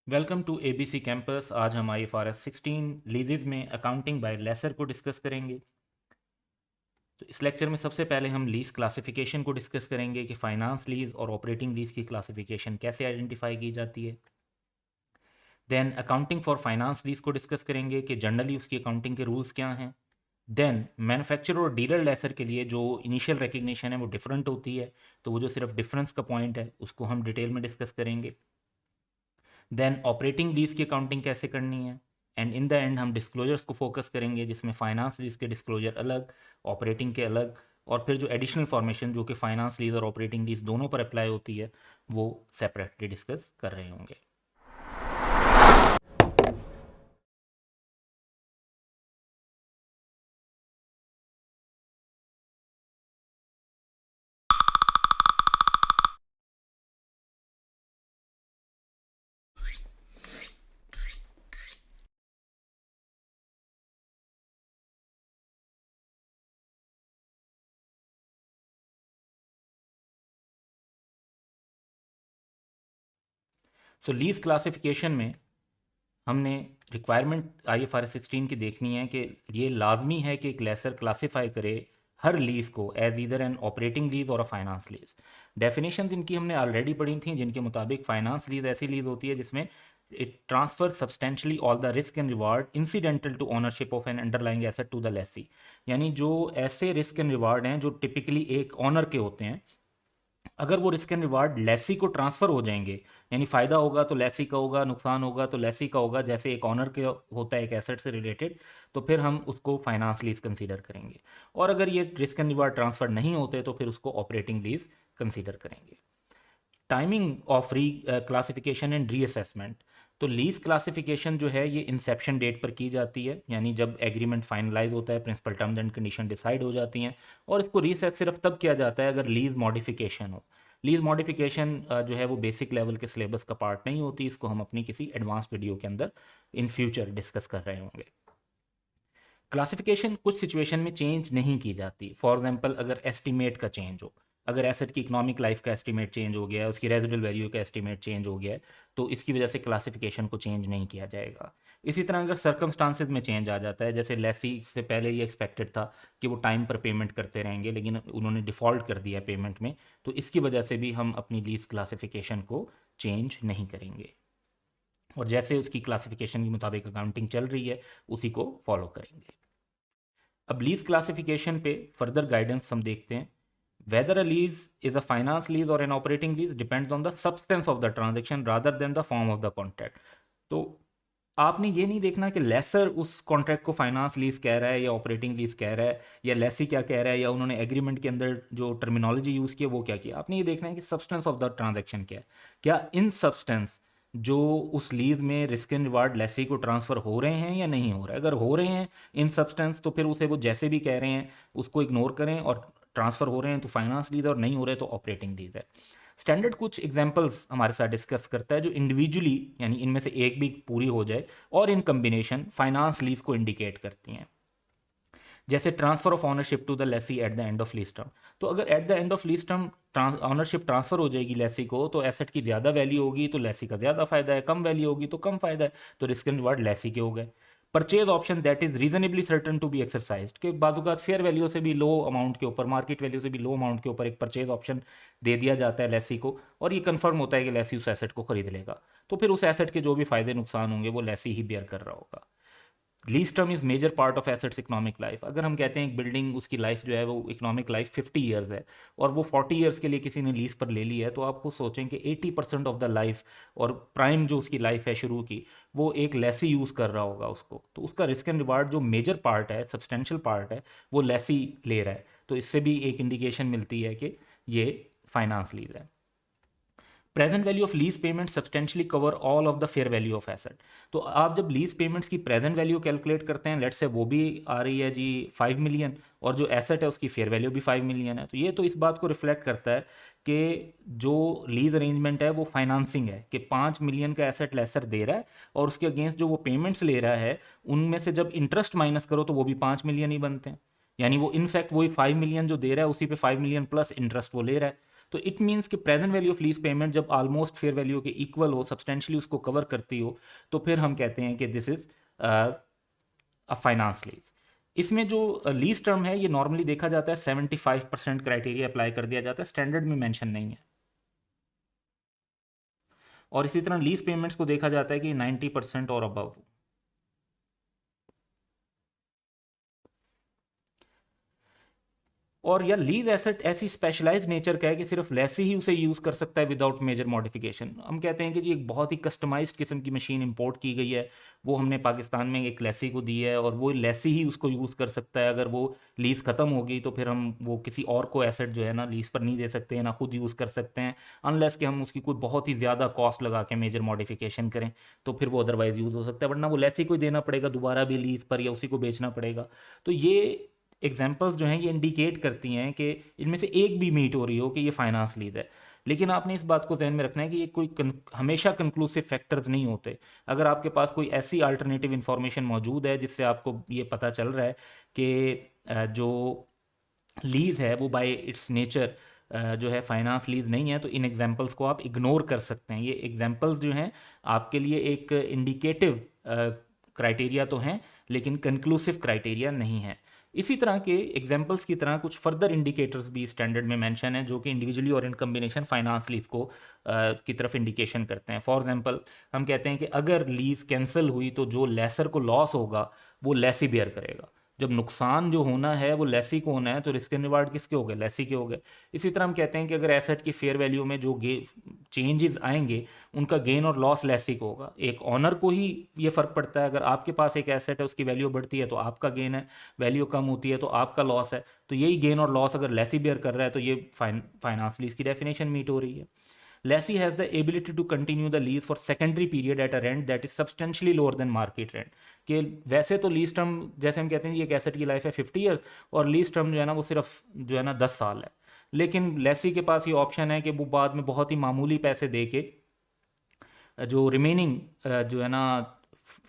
Welcome to ABC campus. आज हम IFRS 16 leases में अकाउंटिंग बाय लेसर को डिस्कस करेंगे। तो इस लेक्चर में सबसे पहले हम लीज क्लासिफिकेशन को डिस्कस करेंगे कि फाइनेंस लीज और ऑपरेटिंग लीज की क्लासिफिकेशन कैसे आइडेंटिफाई की जाती है। Then accounting for finance lease को डिस्कस करेंगे कि जनरली उसकी अकाउंटिंग के रूल्स क्या हैं। देन मैन्युफैक्चरर और डीलर लेसर के लिए जो इनिशियल रिकग्निशन है वो डिफरेंट होती है, तो वो जो सिर्फ डिफरेंस का पॉइंट है उसको हम डिटेल में डिस्कस करेंगे। देन ऑपरेटिंग लीज की अकाउंटिंग कैसे करनी है, एंड इन द एंड हम डिस्क्लोजर्स को फोकस करेंगे जिसमें फाइनेंस लीज के डिस्क्लोजर अलग, ऑपरेटिंग के अलग, और फिर जो एडिशनल फॉर्मेशन जो कि फाइनेंस लीज और ऑपरेटिंग लीज दोनों पर अप्लाई होती है वो सेपरेटली डिस्कस कर रहे होंगे। सो लीज क्लासिफिकेशन में हमने रिक्वायरमेंट IFRS 16 की देखनी है कि ये लाजमी है कि एक लेसर क्लासिफाई करे हर लीज को एज इधर एन ऑपरेटिंग लीज और अ फाइनेंस लीज। डेफिनेशंस इनकी हमने ऑलरेडी पढ़ी थी, जिनके मुताबिक फाइनेंस लीज ऐसी लीज होती है जिसमें it transfer substantially all the risk and reward incidental to ownership of an underlying asset to the lessee. यानी जो ऐसे रिस्क एंड रिवार्ड हैं जो टिपिकली एक ऑनर के होते हैं, अगर वो रिस्क एंड रिवार्ड लेसी को ट्रांसफर हो जाएंगे, यानी फायदा होगा तो लेसी का होगा, नुकसान होगा तो लेसी का होगा, जैसे एक ऑनर के होता है एक एसेट से रिलेटेड, तो फिर हम उसको फाइनेंस लीज कंसीडर करेंगे। और अगर ये रिस्क एंड रिवार्ड ट्रांसफर नहीं होते तो फिर उसको ऑपरेटिंग लीज कंसीडर करेंगे। टाइमिंग ऑफ री क्लासिफिकेशन एंड रीअसेसमेंट। तो लीज क्लासिफिकेशन जो है ये इंसेप्शन डेट पर की जाती है, यानी जब एग्रीमेंट फाइनलाइज होता है, principal terms and condition decide हो जाती हैं, और इसको रीसेस सिर्फ तब किया जाता है अगर लीज मॉडिफिकेशन हो। लीज मॉडिफिकेशन जो है वो बेसिक लेवल के सिलेबस का पार्ट नहीं होती, इसको हम अपनी किसी एडवांस वीडियो के अंदर इन फ्यूचर डिस्कस कर रहे होंगे। क्लासिफिकेशन कुछ सिचुएशन में चेंज नहीं की जाती। फॉर एग्जांपल अगर एस्टीमेट का चेंज हो, अगर एसेट की इकोनॉमिक लाइफ का एस्टीमेट चेंज हो गया है, उसकी रेजिडुअल वैल्यू का एस्टीमेट चेंज हो गया है, तो इसकी वजह से क्लासिफिकेशन को चेंज नहीं किया जाएगा। इसी तरह अगर सर्कमस्टांसिस में चेंज आ जाता है, जैसे लेसी से पहले ये एक्सपेक्टेड था कि वो टाइम पर पेमेंट करते रहेंगे लेकिन उन्होंने डिफ़ॉल्ट कर दिया पेमेंट में, तो इसकी वजह से भी हम अपनी लीज क्लासिफिकेशन को चेंज नहीं करेंगे, और जैसे उसकी क्लासिफिकेशन के मुताबिक अकाउंटिंग चल रही है उसी को फॉलो करेंगे। अब लीज क्लासिफिकेशन पे फर्दर गाइडेंस हम देखते हैं। Whether a lease is a finance lease और an operating lease depends on the substance of the transaction rather than the form of the contract. तो आपने ये नहीं देखना कि लेसर उस कॉन्ट्रैक्ट को फाइनेंस लीज कह रहा है या ऑपरेटिंग लीज कह रहा है, या लेसी क्या कह रहा है, या उन्होंने एग्रीमेंट के अंदर जो टर्मिनोलॉजी यूज़ की है वो क्या किया। आपने ये देखना है कि सब्सटेंस ऑफ द ट्रांजैक्शन क्या है, क्या इन सब्सटेंस जो उस लीज में रिस्क एंड रिवार्ड लेसी को ट्रांसफर हो रहे हैं या नहीं हो रहे हैं। अगर हो रहे हैं इन सब्सटेंस तो फिर उसे वो जैसे भी कह रहे हैं उसको इग्नोर करें, और ट्रांसफर हो रहे हैं तो फाइनेंस लीज, और नहीं हो रहे तो ऑपरेटिंग लीज है। स्टैंडर्ड कुछ एग्जांपल्स हमारे साथ डिस्कस करता है जो इंडिविजुअली यानी इनमें से एक भी पूरी हो जाए और इन कम्बिनेशन फाइनेंस लीज को इंडिकेट करती हैं। जैसे transfer of ownership to the lessee at the end of lease term. तो अगर at the end of lease term ownership transfer हो जाएगी लेसी को, तो एसेट की ज़्यादा वैल्यू होगी तो लेसी का ज़्यादा फायदा है, कम वैल्यू होगी तो कम फायदा है, तो रिस्क एंड रिवार्ड लेसी के हो गए। Purchase option that is reasonably certain to be exercise, के बाजुकात फेयर वैल्यू से भी लो अमाउंट के ऊपर, मार्केट वैल्यू से भी लो अमाउंट के ऊपर एक परचेज ऑप्शन दे दिया जाता है लेसी को, और ये कंफर्म होता है कि लेसी उस एसेट को खरीद लेगा, तो फिर उस एसेट के जो भी फायदे नुकसान होंगे वो लेसी ही बेयर कर रहा होगा। Lease term is major part of assets economic life. अगर हम कहते हैं एक बिल्डिंग उसकी लाइफ जो है वो इकोनॉमिक लाइफ 50 ईयर्स है, और वो 40 ईयर्स के लिए किसी ने लीज पर ले ली है, तो आप खुद सोचें कि 80% ऑफ द लाइफ और प्राइम जो उसकी लाइफ है शुरू की, वो एक लेसी यूज़ कर रहा होगा उसको, तो उसका रिस्क एंड रिवार्ड जो मेजर पार्ट है, सब्सटेंशियल पार्ट है, वो लेसी ले रहा है। तो इससे भी एक इंडिकेशन मिलती है कि ये फाइनेंस लीज है। Present value of lease payment substantially cover all of the fair value of asset. तो आप जब लीज पेमेंट्स की प्रेजेंट वैल्यू कैलकुलेट करते हैं, लेट से वो भी आ रही है जी 5 मिलियन, और जो एसेट है उसकी फेयर वैल्यू भी 5 मिलियन है, तो ये तो इस बात को रिफ्लेक्ट करता है कि जो लीज अरेंजमेंट है वो फाइनेंसिंग है, कि 5 मिलियन का एसेट लेसर दे रहा है, और उसके अगेंस्ट जो वो पेमेंट्स ले रहा है उनमें से जब इंटरेस्ट माइनस करो तो वो भी 5 मिलियन ही बनते हैं। यानी वो इनफैक्ट वही 5 मिलियन जो दे रहा है उसी पे 5 मिलियन प्लस इंटरेस्ट वो ले रहा है। तो इट मीन्स कि present value of lease payment जब ऑलमोस्ट फेयर वैल्यू के इक्वल हो, सब्सटेंशियली उसको कवर करती हो, तो फिर हम कहते हैं कि this is a finance lease. इसमें जो लीज टर्म है ये नॉर्मली देखा जाता है 75% क्राइटेरिया अप्लाई कर दिया जाता है, स्टैंडर्ड में मेंशन नहीं है। और इसी तरह लीज पेमेंट्स को देखा जाता है कि 90% और अबव। और या लीज एसेट ऐसी स्पेशलाइज्ड नेचर का है कि सिर्फ लेसी ही उसे यूज़ कर सकता है विदाउट मेजर मॉडिफिकेशन। हम कहते हैं कि जी एक बहुत ही कस्टमाइज्ड किस्म की मशीन इंपोर्ट की गई है, वो हमने पाकिस्तान में एक लेसी को दी है और वो लेसी ही उसको यूज़ कर सकता है। अगर वो लीज़ ख़त्म होगी तो फिर हम वो किसी और को एसेट जो है ना लीज़ पर नहीं दे सकते हैं, ना खुद यूज़ कर सकते हैं, अनलेस कि हम उसकी कोई बहुत ही ज़्यादा कॉस्ट लगा के मेजर मॉडिफिकेशन करें, तो फिर वो अदरवाइज़ यूज़ हो सकता है, वरना वो लेसी को ही देना पड़ेगा दोबारा भी लीज़ पर या उसी को बेचना पड़ेगा। तो ये एग्जाम्पल्स जो हैं ये इंडिकेट करती हैं कि इनमें से एक भी मीट हो रही हो कि ये फाइनेंस लीज है। लेकिन आपने इस बात को जहन में रखना है कि ये कोई हमेशा कंक्लूसिव फैक्टर्स नहीं होते। अगर आपके पास कोई ऐसी अल्टरनेटिव इंफॉर्मेशन मौजूद है जिससे आपको ये पता चल रहा है कि जो लीज है वो बाय इट्स नेचर जो है फाइनेंस लीज नहीं है, तो इन एग्जांपल्स को आप इग्नोर कर सकते हैं। ये एग्जांपल्स जो हैं आपके लिए एक इंडिकेटिव क्राइटेरिया तो हैं, लेकिन कंक्लूसिव क्राइटेरिया नहीं है। इसी तरह के एग्जांपल्स की तरह कुछ फर्दर इंडिकेटर्स भी स्टैंडर्ड में मेंशन है जो कि इंडिविजुअली और इन कम्बिनेशन फाइनेंस लीज को की तरफ इंडिकेशन करते हैं। फॉर एग्जांपल हम कहते हैं कि अगर लीज कैंसिल हुई तो जो लेसर को लॉस होगा वो लेसी बेयर करेगा। जब नुकसान जो होना है वो लेसी को होना है तो रिस्क एंड रिवार्ड किसके हो गए, लेसी के हो गए। इसी तरह हम कहते हैं कि अगर एसेट की फेयर वैल्यू में जो चेंजेस आएंगे उनका गेन और लॉस लेसी को होगा। एक ऑनर को ही ये फर्क पड़ता है, अगर आपके पास एक एसेट है उसकी वैल्यू बढ़ती है तो आपका गेन है, वैल्यू कम होती है तो आपका लॉस है। तो यही गेन और लॉस अगर लेसी बेयर कर रहा है तो ये फाइनेंस लीज की डेफिनेशन मीट हो रही है। Lessee has the ability to continue the lease for secondary period at a rent that is substantially lower than market rent। कि वैसे तो लीज टर्म जैसे हम कहते हैं ये एक एसेट की लाइफ है 50 ईयर्स और लीज टर्म जो है ना वो सिर्फ जो है ना 10 साल है, लेकिन लेसी के पास ये ऑप्शन है कि वो बाद में बहुत ही मामूली पैसे दे के जो रिमेनिंग जो है ना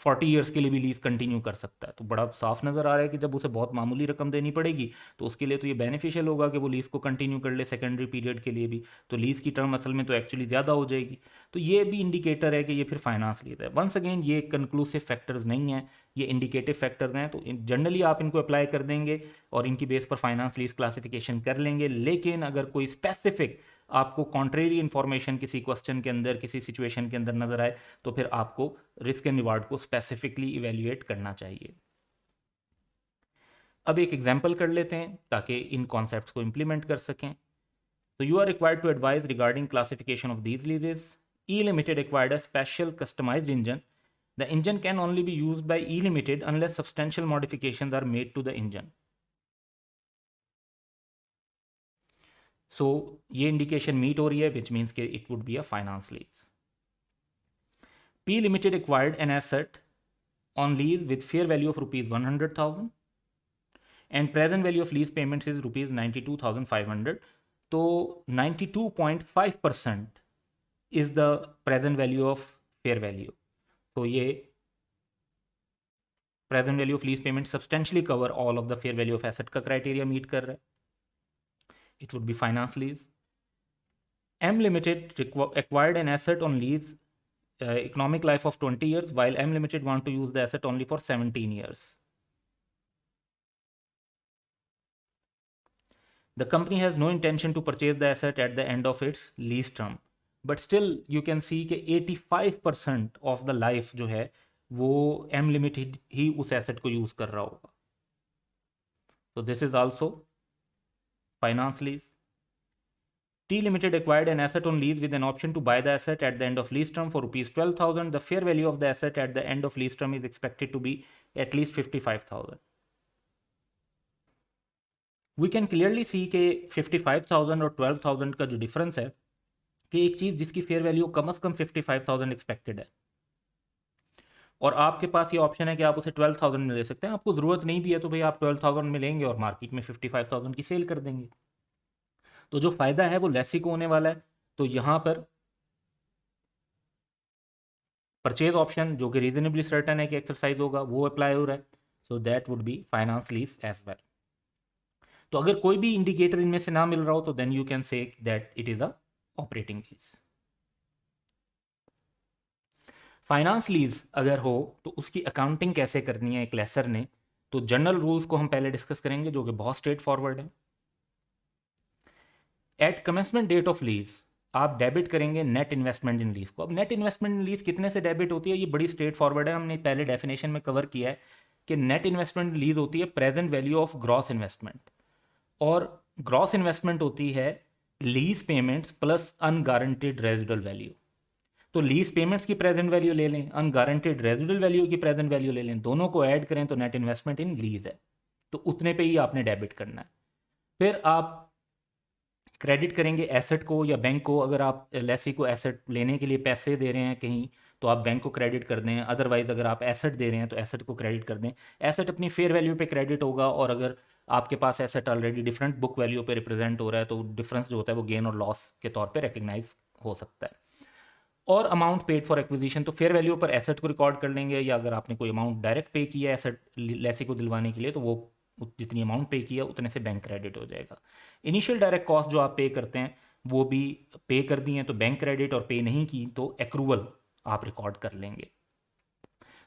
40 ईयर्स के लिए भी लीज कंटिन्यू कर सकता है। तो बड़ा साफ नज़र आ रहा है कि जब उसे बहुत मामूली रकम देनी पड़ेगी तो उसके लिए तो ये बेनिफिशियल होगा कि वो लीज को कंटिन्यू कर ले सेकेंडरी पीरियड के लिए भी, तो लीज की टर्म असल में तो एक्चुअली ज़्यादा हो जाएगी। तो ये भी इंडिकेटर है कि ये फिर फाइनेंस लीज है। वंस अगेन ये कंक्लूसिव फैक्टर्स नहीं है, ये इंडिकेटिव फैक्टर्स हैं, तो जनरली आप इनको अप्लाई कर देंगे और इनकी बेस पर फाइनेंस लीज क्लासिफिकेशन कर लेंगे। लेकिन अगर कोई स्पेसिफिक आपको कॉन्ट्रेरी इंफॉर्मेशन किसी क्वेश्चन के अंदर किसी सिचुएशन के अंदर नजर आए तो फिर आपको रिस्क एंड रिवार्ड को स्पेसिफिकली इवेल्युएट करना चाहिए। अब एक एग्जांपल कर लेते हैं ताकि इन कॉन्सेप्ट्स को इंप्लीमेंट कर सकें। तो you are required to advise regarding classification of these leases. E limited acquired a special customized engine. The engine can only be used by E limited unless substantial modifications are made to the engine. So ये indication meet हो रही है, which means के it would be a finance lease. P Limited acquired an asset on lease with fair value of rupees 100,000 and present value of lease payments is rupees 92,500. तो 92.5% is the present value of fair value. तो ये present value of lease payment substantially cover all of the fair value of asset का criteria meet कर रहा है. It would be finance lease. M Limited acquired an asset on lease economic life of 20 years while M Limited want to use the asset only for 17 years. The company has no intention to purchase the asset at the end of its lease term, but still you can see कि 85% of the life जो है वो M Limited ही उस asset को use कर रहा होगा. So this is also finance lease. T Limited acquired an asset on lease with an option to buy the asset at the end of lease term for rupees 12,000. The fair value of the asset at the end of lease term is expected to be at least 55,000. We can clearly see के 55,000 और 12,000 का जो difference है कि एक चीज़ जिसकी fair value कम से कम 55,000 expected है और आपके पास ये ऑप्शन है कि आप उसे 12,000 में ले सकते हैं, आपको ज़रूरत नहीं भी है तो भाई आप 12,000 में लेंगे और मार्केट में 55,000 की सेल कर देंगे। तो जो फ़ायदा है वो लेसी को होने वाला है। तो यहाँ पर परचेज ऑप्शन जो कि रीजनेबली सर्टन है कि एक्सरसाइज होगा वो अप्लाई हो रहा है। So that would be finance lease as well. तो अगर कोई भी इंडिकेटर इनमें से ना मिल रहा हो तो then you can say that it is a operating lease. Finance lease अगर हो तो उसकी अकाउंटिंग कैसे करनी है एक लेसर ने, तो जनरल रूल्स को हम पहले डिस्कस करेंगे जो कि बहुत स्ट्रेट फॉरवर्ड है। At commencement date of lease आप डेबिट करेंगे नेट इन्वेस्टमेंट इन लीज को। अब नेट इन्वेस्टमेंट इन लीज कितने से डेबिट होती है, ये बड़ी स्ट्रेट फॉरवर्ड है, हमने पहले डेफिनेशन में कवर किया है कि नेट इन्वेस्टमेंट इन लीज होती है present value of gross investment, और ग्रॉस इन्वेस्टमेंट होती है lease payments plus unguaranteed residual value. तो लीज पेमेंट्स की प्रेजेंट वैल्यू ले लें, अनगारंटेड रेजिडुअल वैल्यू की प्रेजेंट वैल्यू ले लें, दोनों को ऐड करें तो नेट इन्वेस्टमेंट इन लीज है, तो उतने पे ही आपने डेबिट करना है। फिर आप क्रेडिट करेंगे एसेट को या बैंक को, अगर आप एलएससी को एसेट लेने के लिए पैसे दे रहे हैं कहीं तो आप बैंक को क्रेडिट कर दें, अदरवाइज अगर आप एसेट दे रहे हैं तो एसेट को क्रेडिट कर दें। एसेट अपनी फेयर वैल्यू पे क्रेडिट होगा, और अगर आपके पास asset already different book value पे रिप्रेजेंट हो रहा है तो डिफरेंस जो होता है वो गेन और लॉस के तौर पे रिकग्नाइज हो सकता है। और अमाउंट पेड फॉर एक्विजिशन, तो फेयर वैल्यू पर एसेट को रिकॉर्ड कर लेंगे, या अगर आपने कोई अमाउंट डायरेक्ट पे किया है एसेट लेसी को दिलवाने के लिए तो वो जितनी अमाउंट पे किया उतने से बैंक क्रेडिट हो जाएगा। इनिशियल डायरेक्ट कॉस्ट जो आप पे करते हैं वो भी पे कर दी हैं तो बैंक क्रेडिट, और पे नहीं की तो एक्रूवल आप रिकॉर्ड कर लेंगे।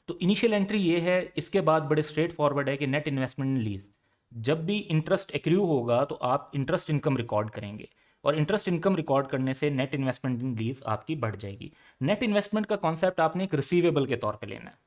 तो इनिशियल एंट्री ये है। इसके बाद बड़े स्ट्रेट फॉरवर्ड है कि नेट इन्वेस्टमेंट इन लीज, जब भी इंटरेस्ट एक्रू होगा तो आप इंटरेस्ट इनकम रिकॉर्ड करेंगे, और इंटरेस्ट इनकम रिकॉर्ड करने से नेट इन्वेस्टमेंट इन लीज आपकी बढ़ जाएगी। नेट इन्वेस्टमेंट का कॉन्सेप्ट आपने एक रिसीवेबल के तौर पे लेना है।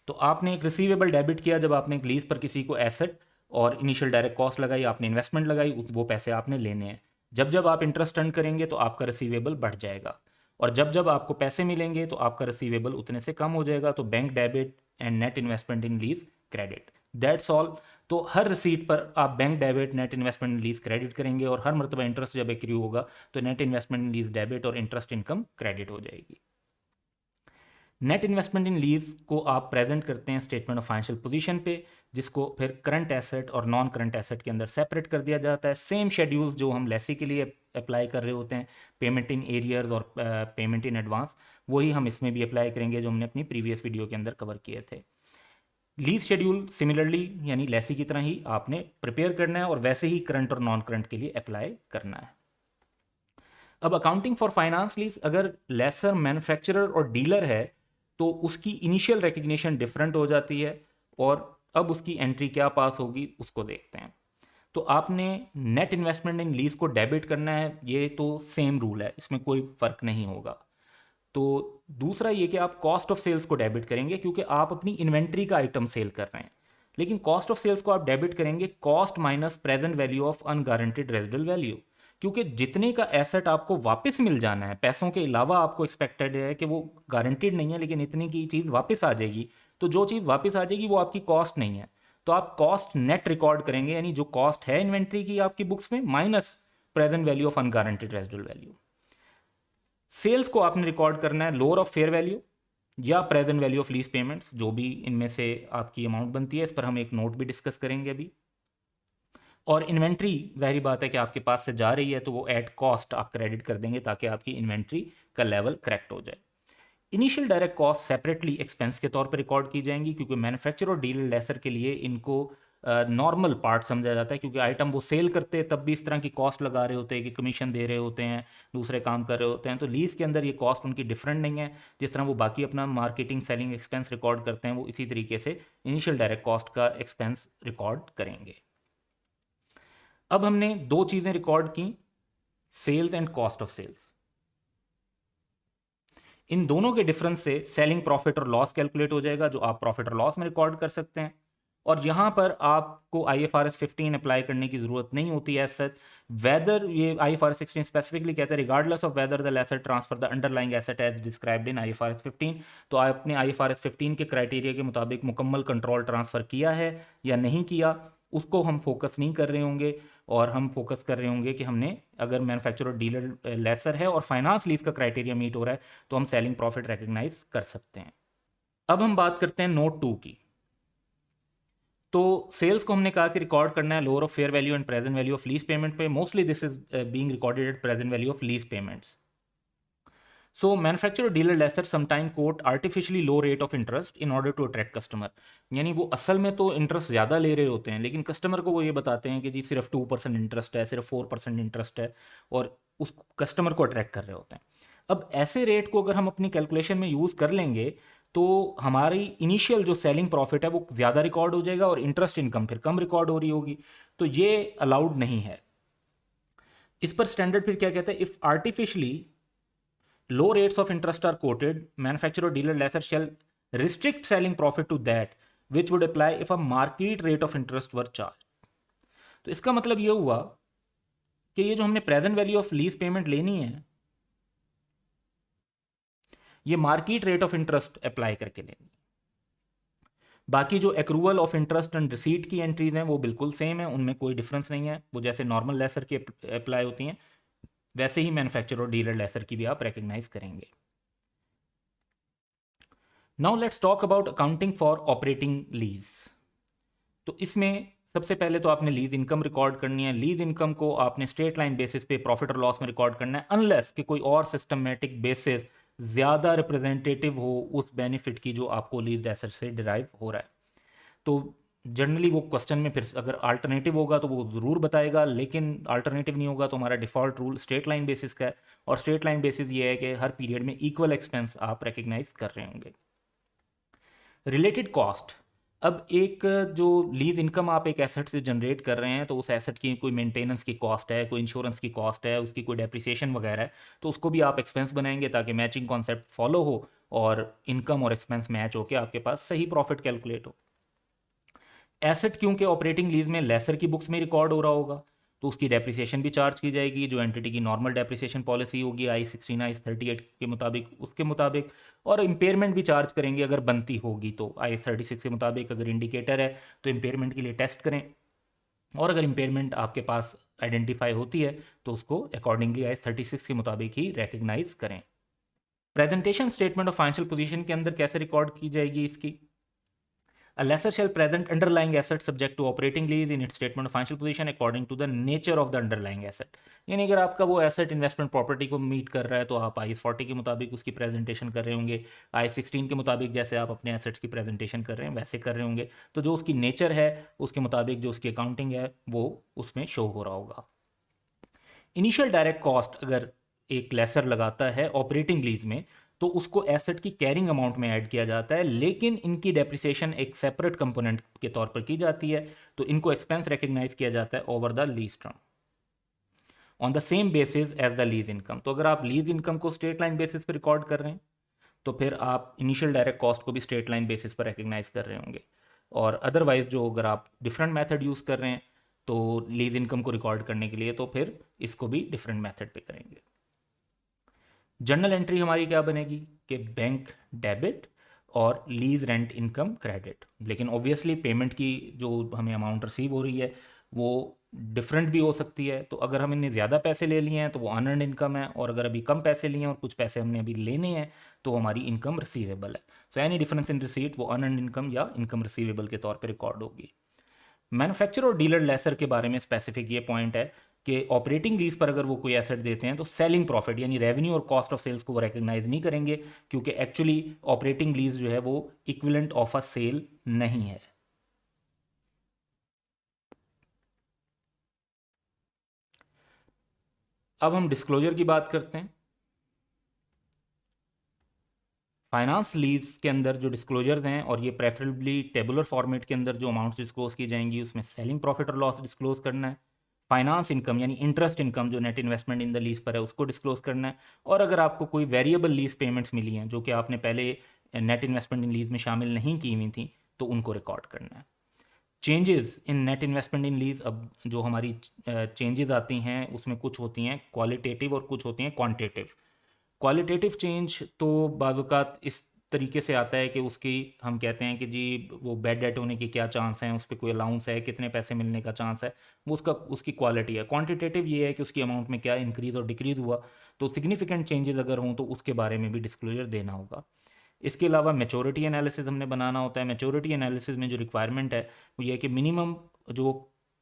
तो आपने एक रिसीवेबल डेबिट किया जब आपने एक लीज पर किसी को एसेट और इनिशियल डायरेक्ट कॉस्ट लगाई, आपने इन्वेस्टमेंट लगाई, वो पैसे आपने लेने हैं। जब जब आप इंटरेस्ट अर्न करेंगे तो आपका रिसीवेबल बढ़ जाएगा, और जब जब आपको पैसे मिलेंगे तो आपका रिसीवेबल उतने से कम हो जाएगा। तो bank debit and net investment in lease credit, that's all. तो हर रिसीट पर आप bank debit net investment in lease credit करेंगे, और हर मरतबा इंटरेस्ट जब एक्रू होगा तो net investment in lease debit और इंटरेस्ट इनकम क्रेडिट हो जाएगी। नेट इन्वेस्टमेंट इन लीज को आप प्रेजेंट करते हैं स्टेटमेंट ऑफ फाइनेंशियल पोजीशन पे, जिसको फिर करंट एसेट और नॉन करंट एसेट के अंदर सेपरेट कर दिया जाता है। सेम शेड्यूल्स जो हम लेसी के लिए अप्लाई कर रहे होते हैं, पेमेंट इन एरियर्स और पेमेंट इन एडवांस, वही हम इसमें भी अप्लाई करेंगे जो हमने अपनी प्रीवियस वीडियो के अंदर कवर किए थे। लीज शेड्यूल सिमिलरली यानी लेसी की तरह ही आपने प्रिपेयर करना है, और वैसे ही करंट और नॉन करंट के लिए अप्लाई करना है। अब अकाउंटिंग फॉर फाइनेंस लीज, अगर लेसर मैन्युफैक्चरर और डीलर है तो उसकी इनिशियल रिकग्निशन डिफरेंट हो जाती है, और अब उसकी एंट्री क्या पास होगी उसको देखते हैं। तो आपने नेट इन्वेस्टमेंट इन लीज को डेबिट करना है, ये तो सेम रूल है, इसमें कोई फर्क नहीं होगा। तो दूसरा ये कि आप कॉस्ट ऑफ सेल्स को डेबिट करेंगे क्योंकि आप अपनी इन्वेंट्री का आइटम सेल कर रहे हैं, लेकिन कॉस्ट ऑफ सेल्स को आप डेबिट करेंगे cost minus present value of unguaranteed residual value, क्योंकि जितने का एसेट आपको वापस मिल जाना है, पैसों के अलावा आपको एक्सपेक्टेड है कि वो गारंटेड नहीं है लेकिन इतनी की चीज़ वापस आ जाएगी, तो जो चीज़ वापस आ जाएगी वो आपकी कॉस्ट नहीं है, तो आप कॉस्ट नेट रिकॉर्ड करेंगे, यानी जो कॉस्ट है इन्वेंट्री की आपकी बुक्स में minus present value of unguaranteed residual value. Sales को आपने रिकॉर्ड करना है लोअर ऑफ फेयर वैल्यू या present value of lease payments, जो भी इनमें से आपकी अमाउंट बनती है। इस पर हम एक नोट भी डिस्कस करेंगे अभी। और इन्वेंट्री जाहिर बात है कि आपके पास से जा रही है तो वो एट कॉस्ट आप क्रेडिट कर देंगे ताकि आपकी इन्वेंट्री का लेवल करेक्ट हो जाए। Initial direct cost separately expense के तौर पर रिकॉर्ड की जाएंगी, क्योंकि मैन्युफैक्चरर और डीलर लेसर के लिए इनको नॉर्मल पार्ट समझा जाता है, क्योंकि आइटम वो सेल करते हैं तब भी इस तरह की कॉस्ट लगा रहे होते हैं कि कमीशन दे रहे होते हैं, दूसरे काम कर रहे होते हैं। तो लीज के अंदर ये कॉस्ट उनकी डिफरेंट नहीं है, जिस तरह वो बाकी अपना मार्केटिंग सेलिंग एक्सपेंस रिकॉर्ड करते हैं वो इसी तरीके से इनिशियल डायरेक्ट कॉस्ट का एक्सपेंस रिकॉर्ड करेंगे। अब हमने दो चीज़ें रिकॉर्ड की, sales and cost of sales. इन दोनों के डिफरेंस से सेलिंग प्रॉफिट और लॉस कैलकुलेट हो जाएगा, जो आप प्रॉफिट और लॉस में रिकॉर्ड कर सकते हैं। और यहां पर आपको IFRS 15 अप्लाई करने की जरूरत नहीं होती है सच, वेदर ये IFRS 16 स्पेसिफिकली कहता है regardless of whether the lessor transfer the underlying asset as described in IFRS 15। तो आपने IFRS 15 के क्राइटेरिया के मुताबिक मुकम्मल कंट्रोल ट्रांसफर किया है या नहीं किया, उसको हम फोकस नहीं कर रहे होंगे, और हम फोकस कर रहे होंगे कि हमने अगर मैन्युफैक्चरर डीलर लेसर है और फाइनेंस लीज का क्राइटेरिया मीट हो रहा है तो हम सेलिंग प्रॉफिट रिकग्नाइज कर सकते हैं। अब हम बात करते हैं नोट 2 की। तो सेल्स को हमने कहा कि रिकॉर्ड करना है lower of fair value and present value of lease payment पे, mostly this is being recorded at present value of lease payments. So manufacturer dealer lessor sometimes quote artificially low rate of interest in order to attract customer. यानी वो असल में तो interest ज़्यादा ले रहे होते हैं, लेकिन कस्टमर को वो ये बताते हैं कि जी सिर्फ 2% इंटरेस्ट है, सिर्फ 4% इंटरेस्ट है, और उस कस्टमर को अट्रैक्ट कर रहे होते हैं। अब ऐसे रेट को अगर हम अपनी कैलकुलेशन में यूज़ कर लेंगे तो हमारी इनिशियल जो सेलिंग प्रॉफिट है वो ज़्यादा रिकॉर्ड हो जाएगा और इंटरेस्ट इनकम फिर कम रिकॉर्ड हो रही होगी, तो ये अलाउड नहीं है। इस पर स्टैंडर्ड फिर क्या कहता है, if artificially low rates of interest are quoted, manufacturer dealer lessor shall restrict selling profit to that which would apply if a market rate of interest were charged. तो इसका मतलब ये हुआ कि ये जो हमने present value of lease payment लेनी है, ये market rate of interest apply करके लेनी है। बाकी जो accrual of interest and receipt की एंट्रीज हैं वो बिल्कुल सेम है, उनमें कोई डिफरेंस नहीं है, वो जैसे नॉर्मल लेसर की अप्लाई होती हैं वैसे ही मैन्युफैक्चरर और डीलर लेसर की भी आप रिकग्नाइज करेंगे। Now let's talk about accounting for operating lease. तो इसमें सबसे पहले तो आपने लीज इनकम रिकॉर्ड करनी है। लीज इनकम को आपने स्ट्रेट लाइन बेसिस पे प्रॉफिट और लॉस में रिकॉर्ड करना है, अनलेस कि कोई और सिस्टमेटिक बेसिस ज़्यादा रिप्रेजेंटेटिव हो उस बेनिफिट की जो आपको लीज एसेट से डिराइव हो रहा है। तो जनरली वो क्वेश्चन में फिर अगर अल्टरनेटिव होगा तो वो ज़रूर बताएगा, लेकिन अल्टरनेटिव नहीं होगा तो हमारा default rule straight line basis का है, और स्ट्रेट लाइन बेसिस ये है कि हर पीरियड में इक्वल एक्सपेंस आप रिकग्नाइज कर रहे होंगे। रिलेटेड कॉस्ट, अब एक जो लीज इनकम आप एक एसेट से जनरेट कर रहे हैं तो उस एसेट की कोई मेंटेनेंस की कॉस्ट है, कोई इंश्योरेंस की कॉस्ट है, उसकी कोई डेप्रिसिएशन वगैरह है, तो उसको भी आप एक्सपेंस बनाएंगे ताकि मैचिंग कॉन्सेप्ट फॉलो हो और इनकम और एक्सपेंस मैच होकर आपके पास सही प्रॉफिट कैलकुलेट हो। एसेट क्योंकि ऑपरेटिंग लीज में लेसर की बुक्स में रिकॉर्ड हो रहा होगा तो उसकी डेप्रिसिएशन भी चार्ज की जाएगी, जो एंटिटी की नॉर्मल डेप्रिसिएशन पॉलिसी होगी I-16 I-38 के मुताबिक, उसके मुताबिक। और इम्पेयरमेंट भी चार्ज करेंगे अगर बनती होगी तो I-36 के मुताबिक। अगर इंडिकेटर है तो इम्पेयरमेंट के लिए टेस्ट करें, और अगर इम्पेयरमेंट आपके पास आइडेंटिफाई होती है तो उसको अकॉर्डिंगली I-36 के मुताबिक ही रिकग्नाइज करें। Presentation statement of financial position के अंदर कैसे रिकॉर्ड की जाएगी इसकी, A lessor shall present underlying asset subject to operating lease in its statement of financial position according to the nature of the underlying asset। यानी अगर आपका वो एसेट इन्वेस्टमेंट प्रॉपर्टी को मीट कर रहा है तो आप I-40 के मुताबिक उसकी प्रेजेंटेशन कर रहे होंगे, I-16 के मुताबिक जैसे आप अपने एसेट्स की प्रेजेंटेशन कर रहे हैं वैसे कर रहे होंगे। तो जो उसकी नेचर है उसके मुताबिक जो उसकी अकाउंटिंग है वो उसमें शो हो रहा होगा। इनिशियल डायरेक्ट कॉस्ट अगर एक लेसर लगाता है ऑपरेटिंग लीज में तो उसको एसेट की कैरिंग अमाउंट में ऐड किया जाता है, लेकिन इनकी डेप्रिसिएशन एक सेपरेट कंपोनेंट के तौर पर की जाती है, तो इनको एक्सपेंस रिकग्नाइज किया जाता है over the lease term on the same basis as the lease income. तो अगर आप लीज इनकम को स्ट्रेट लाइन बेसिस पर रिकॉर्ड कर रहे हैं तो फिर आप इनिशियल डायरेक्ट कॉस्ट को भी स्ट्रेट लाइन बेसिस पर रिकग्नाइज कर रहे होंगे, और अदरवाइज जो अगर आप डिफरेंट मेथड यूज़ कर रहे हैं तो लीज इनकम को रिकॉर्ड करने के लिए तो फिर इसको भी डिफरेंट मेथड पे करेंगे। जर्नल एंट्री हमारी क्या बनेगी कि बैंक डेबिट और लीज रेंट इनकम क्रेडिट, लेकिन ऑब्वियसली पेमेंट की जो हमें अमाउंट रिसीव हो रही है वो डिफरेंट भी हो सकती है। तो अगर हम इन्हें ज़्यादा पैसे ले लिए हैं तो वो अनअर्न्ड इनकम है, और अगर अभी कम पैसे लिए हैं और कुछ पैसे हमने अभी लेने हैं तो हमारी इनकम रिसीवेबल है। So any difference in receipt वो अनअर्न्ड इनकम या इनकम रिसीवेबल के तौर पर रिकॉर्ड होगी। मैन्युफैक्चरर और डीलर लेसर के बारे में स्पेसिफिक ये पॉइंट है कि ऑपरेटिंग लीज पर अगर वो कोई एसेट देते हैं तो सेलिंग प्रॉफिट यानी रेवेन्यू और कॉस्ट ऑफ सेल्स को वो रिकग्नाइज नहीं करेंगे, क्योंकि एक्चुअली ऑपरेटिंग लीज जो है वो इक्विवेलेंट ऑफ अ सेल नहीं है। अब हम डिस्क्लोजर की बात करते हैं। फाइनेंस लीज के अंदर जो डिस्क्लोजर्स हैं, और ये प्रेफरेबली टेबुलर फॉर्मेट के अंदर जो अमाउंट्स डिस्क्लोज की जाएंगी उसमें सेलिंग प्रॉफिट और लॉस डिस्क्लोज करना है, फाइनेंस इनकम यानी इंटरेस्ट इनकम जो net investment in the lease पर है उसको डिस्क्लोज करना है, और अगर आपको कोई वेरिएबल लीज पेमेंट्स मिली हैं जो कि आपने पहले नेट इन्वेस्टमेंट इन लीज में शामिल नहीं की हुई थी तो उनको रिकॉर्ड करना है। Changes in net investment in lease, अब जो हमारी चेंजेस आती हैं उसमें कुछ होती हैं क्वालिटेटिव और कुछ होती हैं क्वांटिटेटिव। क्वालिटेटिव चेंज तो बाज़ात इस तरीके से आता है कि उसकी हम कहते हैं कि जी वो बैड डेट होने के क्या चांस हैं, उस पर कोई अलाउंस है, कितने पैसे मिलने का चांस है, वो उसकी क्वालिटी है। क्वांटिटेटिव ये है कि उसकी अमाउंट में क्या इंक्रीज़ और डिक्रीज़ हुआ, तो सिग्निफिकेंट चेंजेस अगर हों तो उसके बारे में भी डिस्क्लोजर देना होगा। इसके अलावा मेचोरिटी एनालिसिस हमने बनाना होता है। मेचोरिटी एनालिसिस में जो रिक्वायरमेंट है वो ये है कि मिनिमम जो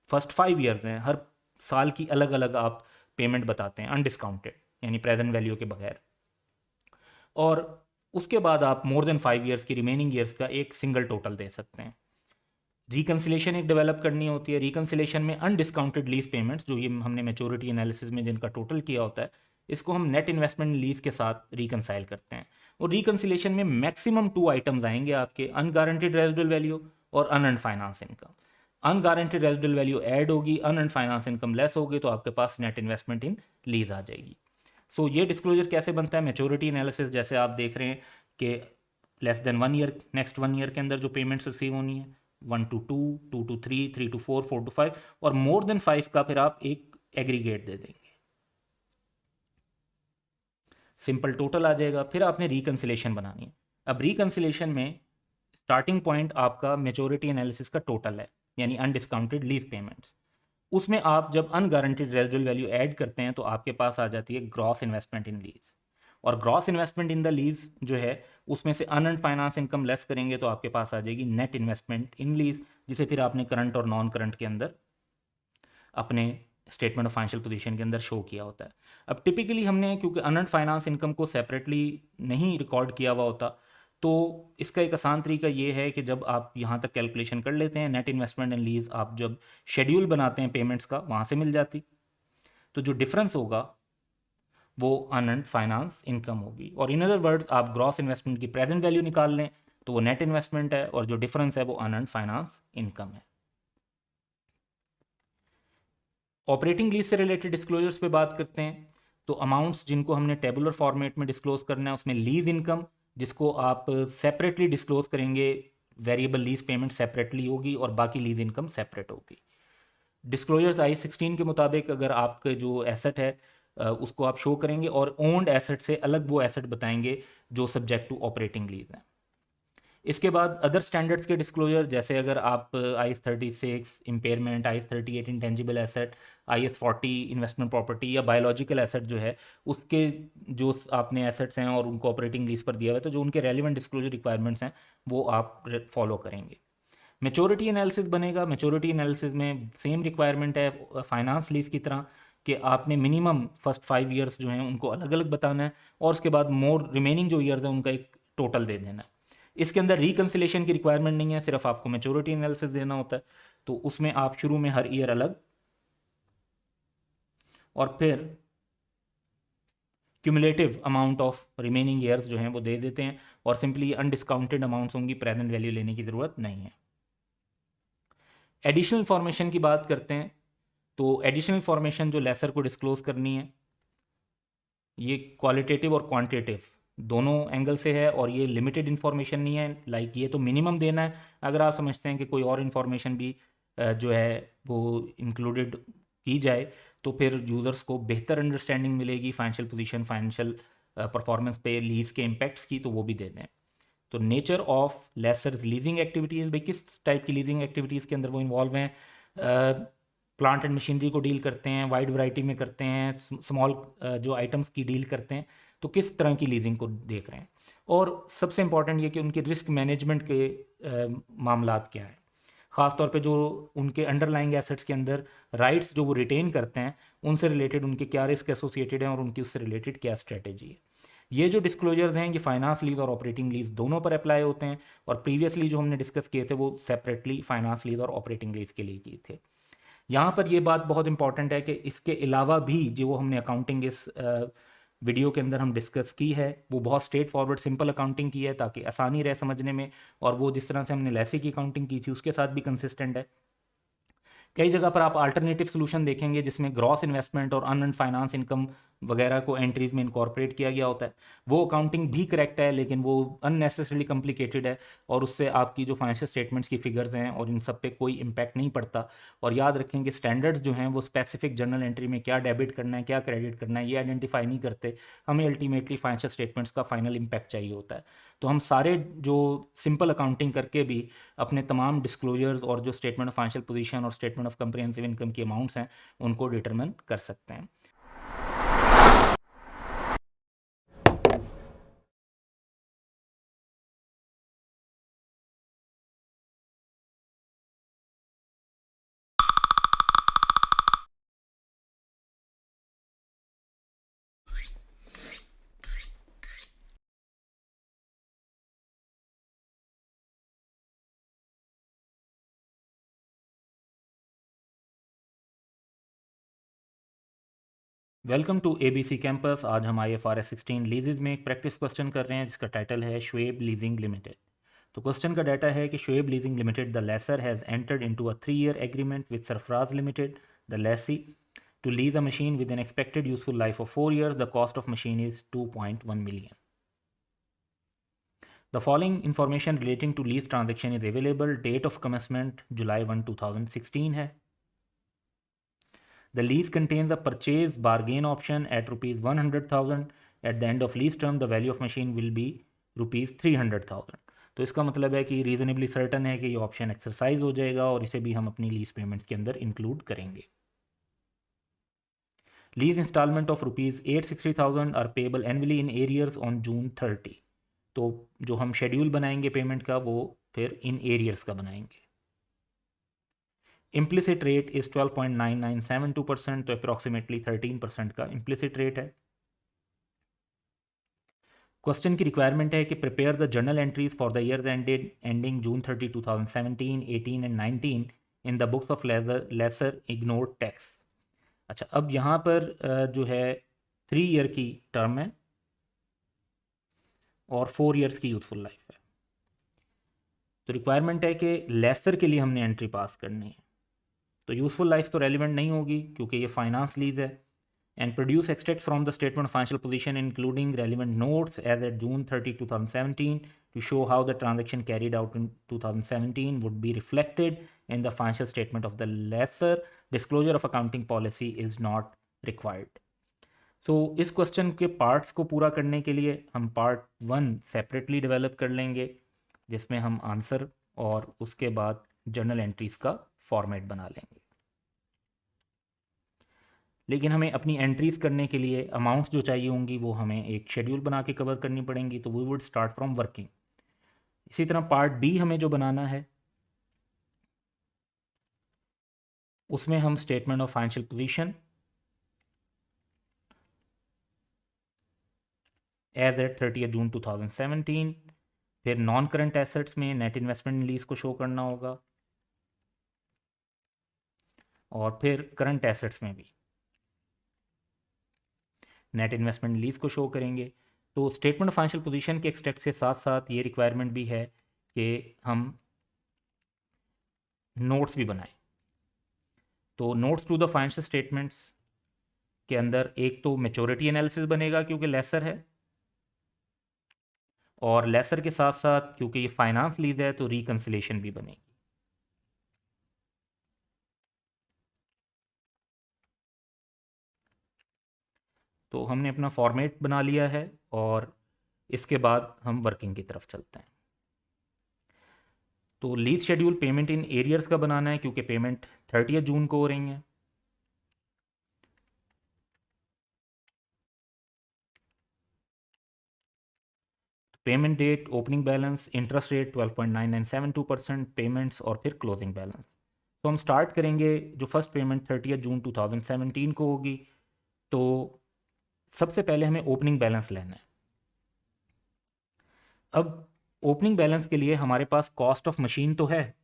फर्स्ट 5 ईयर्स हैं हर साल की अलग अलग आप पेमेंट बताते हैं अनडिस्काउंटेड यानी प्रेजेंट वैल्यू के बगैर। और उसके बाद आप मोर देन 5 ईयर्स की रिमेनिंग ईयर्स का एक सिंगल टोटल दे सकते हैं। रिकन्सिलेशन एक डेवलप करनी होती है। रिकन्सिलेशन में अनडिस्काउंटेड लीज पेमेंट्स, जो ये हमने मैच्योरिटी एनालिसिस में जिनका टोटल किया होता है, इसको हम नेट इन्वेस्टमेंट लीज के साथ रिकनसाइल करते हैं। और रिकन्सिलेशन में मैक्सिमम 2 आइटम्स आएंगे आपके, अनगारंटेड रेजिडुअल वैल्यू और unearned finance income. Unguaranteed residual value add होगी, अनअर्न्ड फाइनेंस इनकम लेस होगी, तो आपके पास नेट इन्वेस्टमेंट इन लीज आ जाएगी। सो ये डिस्क्लोजर कैसे बनता है? मैच्योरिटी एनालिसिस जैसे आप देख रहे हैं कि less than 1 year, next 1 year के अंदर जो पेमेंट्स रिसीव होनी है, 1 to 2, 2 to 3, 3 to 4, 4 to 5 और मोर देन 5 का फिर आप एक एग्रीगेट दे देंगे, सिंपल टोटल आ जाएगा। फिर आपने रिकन्सिलेशन बनानी है। अब रिकन्सिलेशन में स्टार्टिंग पॉइंट आपका मैच्योरिटी एनालिसिस का टोटल है, यानी अनडिस्काउंटेड लीज पेमेंट्स। उसमें आप जब अनगारंटेड रेजिडुअल वैल्यू ऐड करते हैं तो आपके पास आ जाती है ग्रॉस इन्वेस्टमेंट इन लीज। और gross investment in the lease जो है, उसमें से अनअर्न्ड फाइनेंस इनकम लेस करेंगे तो आपके पास आ जाएगी नेट इन्वेस्टमेंट इन लीज, जिसे फिर आपने करंट और नॉन करंट के अंदर अपने स्टेटमेंट ऑफ फाइनेंशियल पोजीशन के अंदर शो किया होता है। अब टिपिकली हमने, क्योंकि अनअर्न्ड फाइनेंस इनकम को सेपरेटली नहीं रिकॉर्ड किया हुआ होता, तो इसका एक आसान तरीका ये है कि जब आप यहाँ तक कैलकुलेशन कर लेते हैं, नेट इन्वेस्टमेंट एंड लीज आप जब शेड्यूल बनाते हैं पेमेंट्स का, वहाँ से मिल जाती। तो जो डिफरेंस होगा वो अनअर्न्ड फाइनेंस इनकम होगी। और इन अदर वर्ड्स, आप ग्रॉस इन्वेस्टमेंट की प्रेजेंट वैल्यू निकाल लें तो वो नेट इन्वेस्टमेंट है, और जो डिफरेंस है वो अनअर्न्ड फाइनेंस इनकम है। ऑपरेटिंग लीज से रिलेटेड डिस्क्लोजर्स पे बात करते हैं। तो अमाउंट्स जिनको हमने टेबुलर फॉर्मेट में डिस्क्लोज करना है, उसमें लीज इनकम जिसको आप सेपरेटली डिस्क्लोज करेंगे, वेरिएबल लीज पेमेंट सेपरेटली होगी और बाकी लीज इनकम सेपरेट होगी। डिस्क्लोजर्स I-16 के मुताबिक अगर आपके जो एसेट है उसको आप शो करेंगे, और ओन्ड एसेट से अलग वो एसेट बताएंगे जो सब्जेक्ट टू ऑपरेटिंग लीज है। इसके बाद अदर स्टैंडर्ड्स के डिस्क्लोजर, जैसे अगर आप IS-36 impairment, IS-38 intangible asset, IS-40 investment property या बायोलॉजिकल एसेट जो है, उसके जो आपने एसेट्स हैं और उनको ऑपरेटिंग लीज पर दिया हुआ है, तो जो उनके रेलिवेंट डिस्क्लोजर रिक्वायरमेंट्स हैं वो आप फॉलो करेंगे। मैच्योरिटी एनालिसिस बनेगा। मैच्योरिटी एनालिसिस में सेम रिक्वायरमेंट है फाइनेंस लीज की तरह, कि आपने मिनिमम फर्स्ट 5 ईयर्स जो हैं उनको अलग अलग बताना है, और उसके बाद मोर रिमेनिंग जो ईयर्स हैं उनका एक टोटल दे देना है। इसके अंदर रिकन्सिलेशन की रिक्वायरमेंट नहीं है, सिर्फ आपको मैच्योरिटी एनालिसिस देना होता है। तो उसमें आप शुरू में हर ईयर अलग, और फिर cumulative amount of remaining years जो हैं वो दे देते हैं, और सिंपली अनडिस्काउंटेड अमाउंट्स होंगी, प्रेजेंट वैल्यू लेने की ज़रूरत नहीं है। एडिशनल इन्फॉर्मेशन की बात करते हैं। तो एडिशनल इन्फॉर्मेशन जो लेसर को डिस्क्लोज करनी है, ये क्वालिटेटिव और क्वांटिटेटिव दोनों एंगल से है, और ये लिमिटेड इन्फॉर्मेशन नहीं है। लाइक ये तो मिनिमम देना है। अगर आप समझते हैं कि कोई और इन्फॉर्मेशन भी जो है वो इंक्लूडेड की जाए, तो फिर यूज़र्स को बेहतर अंडरस्टैंडिंग मिलेगी फाइनेंशियल पोजीशन, फाइनेंशियल परफॉर्मेंस पे लीज के इम्पैक्ट्स की, तो वो भी दे दें। तो nature of lessors leasing activities, भाई किस टाइप की लीजिंग एक्टिविटीज़ के अंदर वो इन्वॉल्व हैं। प्लांट एंड मशीनरी को डील करते हैं, वाइड वैरायटी में करते हैं, स्मॉल जो आइटम्स की डील करते हैं, तो किस तरह की लीजिंग को देख रहे हैं। और सबसे इंपॉर्टेंट ये कि उनके रिस्क मैनेजमेंट के मामलात क्या है, ख़ासतौर पे जो उनके अंडरलाइंग एसेट्स के अंदर राइट्स जो वो रिटेन करते हैं, उनसे रिलेटेड उनके क्या रिस्क एसोसिएटेड हैं और उनकी उससे रिलेटेड क्या स्ट्रेटेजी है। ये जो डिस्क्लोजर्स हैं ये फाइनेंस लीज और ऑपरेटिंग लीज दोनों पर अप्लाई होते हैं, और प्रीवियसली जो हमने डिस्कस किए थे वो सेपरेटली फाइनेंस लीज और ऑपरेटिंग लीज के लिए किए थे। यहाँ पर ये बात बहुत इंपॉर्टेंट है कि इसके अलावा भी जो हमने अकाउंटिंग इस वीडियो के अंदर हम डिस्कस की है, वो बहुत स्ट्रेट फॉरवर्ड सिंपल अकाउंटिंग की है, ताकि आसानी रहे समझने में, और वो जिस तरह से हमने लेसी की अकाउंटिंग की थी उसके साथ भी कंसिस्टेंट है। कई जगह पर आप अल्टरनेटिव सोल्यूशन देखेंगे जिसमें ग्रॉस इन्वेस्टमेंट और अनअर्न्ड फाइनेंस इनकम वगैरह को एंट्रीज में इनकॉर्पोरेट किया गया होता है। वो अकाउंटिंग भी करेक्ट है, लेकिन वो अननेसेसरीली कॉम्प्लिकेटेड है, और उससे आपकी जो फाइनेंशियल स्टेटमेंट्स की फिगर्स हैं और इन सब पे कोई इम्पैक्ट नहीं पड़ता। और याद रखें कि स्टैंडर्ड्स जो हैं वो स्पेसिफिक जर्नल एंट्री में क्या डेबिट करना है, क्या क्रेडिट करना है, ये आइडेंटिफाई नहीं करते। हमें अल्टीमेटली फाइनेंशियल स्टेटमेंट्स का फाइनल इम्पैक्ट चाहिए होता है। तो हम सारे जो सिंपल अकाउंटिंग करके भी अपने तमाम डिस्क्लोजर्स और जो स्टेटमेंट ऑफ फाइनेंशियल पोजीशन और स्टेटमेंट ऑफ कंप्रिहेंसिव इनकम की अमाउंट्स हैं उनको डिटरमिन कर सकते हैं। Welcome to ABC campus. आज हम IFRS 16 लीजेज में एक प्रैक्टिस क्वेश्चन कर रहे हैं जिसका टाइटल है शुएब लीजिंग लिमिटेड। तो क्वेश्चन का डाटा है कि Shoaib Leasing Limited the lessor has entered into a 3-year agreement with Sarfaraz Limited the lessee to lease a machine with an expected useful life of 4 years। The cost of machine is 2.1 million। The following information relating to lease transaction is available. Date of commencement July 1, 2016 है। The lease contains a purchase bargain option at rupees 100,000. At the end of lease term, the value of machine will be rupees 300,000। तो इसका मतलब है कि reasonably certain है कि ये option exercise हो जाएगा और इसे भी हम अपनी लीज पेमेंट्स के अंदर इंक्लूड करेंगे। Lease installment of rupees 860,000 are payable annually in arrears on June 30। तो जो हम शेड्यूल बनाएंगे पेमेंट का वो फिर इन एरियर्स का बनाएंगे। इम्प्लिसिट रेट इज 12.9972%, तो अप्रॉक्सीमेटली 13% का इम्प्लिसिट रेट है। क्वेश्चन की रिक्वायरमेंट है कि prepare the journal entries for the years ending June 30, 2017, 18 and 19 in the books of lessor ignored tax. अच्छा, अब यहाँ पर जो है 3 year की टर्म है और 4 years की यूथफुल लाइफ है। तो रिक्वायरमेंट है कि लेसर के लिए हमने एंट्री पास करनी है। तो यूजफुल लाइफ तो रेलिवेंट नहीं होगी क्योंकि ये फाइनेंस लीज है। And produce extract from the statement of financial position including relevant notes as at June 30, 2017 to show how the transaction carried out in 2017 would be reflected in the financial statement of the lessor. Disclosure of accounting policy is not required। तो इस question के parts को पूरा करने के लिए हम part 1 separately develop कर लेंगे जिसमें हम आंसर और उसके बाद जर्नल एंट्रीज का फॉर्मेट बना लेंगे। लेकिन हमें अपनी एंट्रीज करने के लिए अमाउंट्स जो चाहिए होंगी वो हमें एक शेड्यूल बना के कवर करनी पड़ेंगी। तो we would start from working. इसी तरह पार्ट बी हमें जो बनाना है उसमें हम statement of financial position as at 30 June 2017, फिर नॉन करंट एसेट्स में नेट इन्वेस्टमेंट लीज को शो करना होगा और फिर करंट एसेट्स में भी नेट इन्वेस्टमेंट लीज को शो करेंगे। तो स्टेटमेंट ऑफ फाइनेंशियल पोजीशन के एक्सट्रैक्ट के साथ साथ ये रिक्वायरमेंट भी है कि हम नोट्स भी बनाएं। तो notes to the financial statements के अंदर एक तो मैच्योरिटी एनालिसिस बनेगा क्योंकि लेसर है, और लेसर के साथ साथ क्योंकि ये फाइनेंस लीज है तो रिकंसिलेशन भी बनेगी। तो हमने अपना फॉर्मेट बना लिया है और इसके बाद हम वर्किंग की तरफ चलते हैं। तो lease schedule payment in arrears का बनाना है क्योंकि पेमेंट 30 जून को हो रही है। Payment date, opening balance, interest rate 12.9972%, payments और फिर क्लोजिंग बैलेंस। तो हम स्टार्ट करेंगे। जो फर्स्ट पेमेंट 30 जून 2017 को होगी तो सबसे पहले हमें ओपनिंग बैलेंस लेना है। अब ओपनिंग बैलेंस के लिए हमारे पास कॉस्ट ऑफ मशीन तो है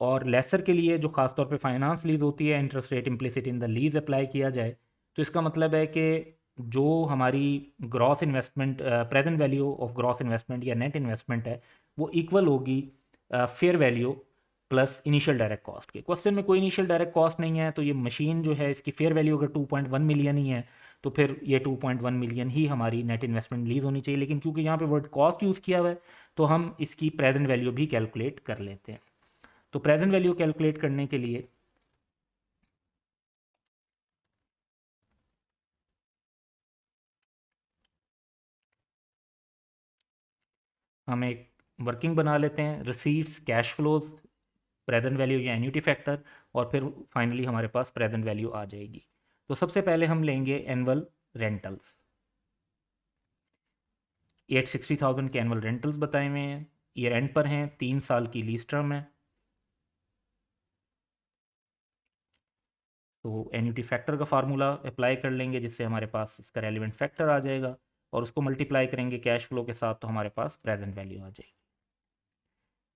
और लेसर के लिए जो खासतौर पे फाइनेंस लीज होती है interest rate implicit in the lease apply किया जाए। तो इसका मतलब है कि जो हमारी gross investment present value of gross investment या नेट इन्वेस्टमेंट है वो इक्वल होगी fair value plus initial direct cost के। क्वेश्चन में कोई इनिशियल डायरेक्ट कॉस्ट नहीं है तो ये मशीन जो है इसकी फेयर वैल्यू अगर 2.1 मिलियन ही है तो फिर ये 2.1 मिलियन ही हमारी नेट इन्वेस्टमेंट लीज होनी चाहिए। लेकिन क्योंकि यहाँ पे वर्ड कॉस्ट यूज़ किया हुआ है तो हम इसकी प्रेजेंट वैल्यू भी कैलकुलेट कर लेते हैं। तो प्रेजेंट वैल्यू कैलकुलेट करने के लिए हम एक वर्किंग बना लेते हैं, receipts, cash flows, present value या एन्यूटी फैक्टर, और फिर फाइनली हमारे पास प्रेजेंट वैल्यू आ जाएगी। तो सबसे पहले हम लेंगे एनुअल रेंटल्स। 860,000 के एनुअल रेंटल्स बताए हुए हैं, ईयर एंड पर हैं, 3 साल की लीज टर्म है। तो एन्यूटी फैक्टर का फार्मूला अप्लाई कर लेंगे जिससे हमारे पास इसका रेलिवेंट फैक्टर आ जाएगा और उसको मल्टीप्लाई करेंगे कैश फ्लो के साथ तो हमारे पास प्रेजेंट वैल्यू आ जाएगी।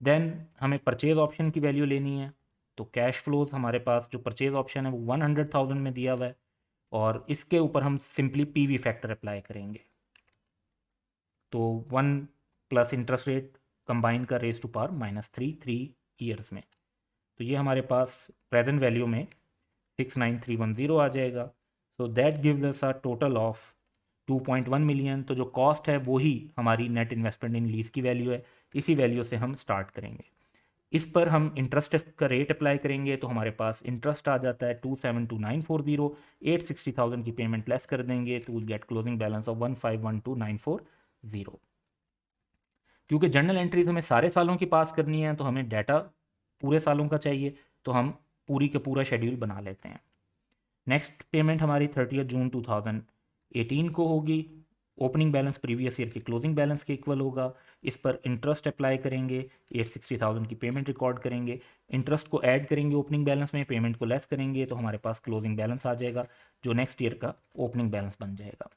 देन हमें परचेज ऑप्शन की वैल्यू लेनी है। तो कैश फ्लोज हमारे पास जो परचेज ऑप्शन है वो 100,000 में दिया हुआ है, और इसके ऊपर हम सिंपली पीवी फैक्टर अप्लाई करेंगे। तो 1 प्लस इंटरेस्ट रेट कंबाइन का रेस टू पावर -3 3 ईयर्स में, तो ये हमारे पास प्रेजेंट वैल्यू में 69310 आ जाएगा। So that gives us a total of 2.1 million. तो जो कॉस्ट है वो ही हमारी नेट इन्वेस्टमेंट इन लीज की वैल्यू है, इसी वैल्यू से हम स्टार्ट करेंगे। इस पर हम इंटरेस्ट का रेट अप्लाई करेंगे, तो हमारे पास इंटरेस्ट आ जाता है 272,940। 860,000 की पेमेंट लेस कर देंगे तो will get closing balance of 151,2940। क्योंकि जर्नल एंट्रीज हमें सारे सालों की पास करनी है, तो हमें डाटा पूरे सालों का चाहिए, तो हम पूरी का पूरा शेड्यूल बना लेते हैं। नेक्स्ट पेमेंट हमारी 30 जून 2018 को होगी। ओपनिंग बैलेंस प्रीवियस ईयर के क्लोजिंग बैलेंस के इक्वल होगा। इस पर इंटरेस्ट अप्लाई करेंगे, 860,000 की पेमेंट रिकॉर्ड करेंगे, इंटरेस्ट को ऐड करेंगे ओपनिंग बैलेंस में, पेमेंट को लेस करेंगे, तो हमारे पास क्लोजिंग बैलेंस आ जाएगा जो नेक्स्ट ईयर का ओपनिंग बैलेंस बन जाएगा।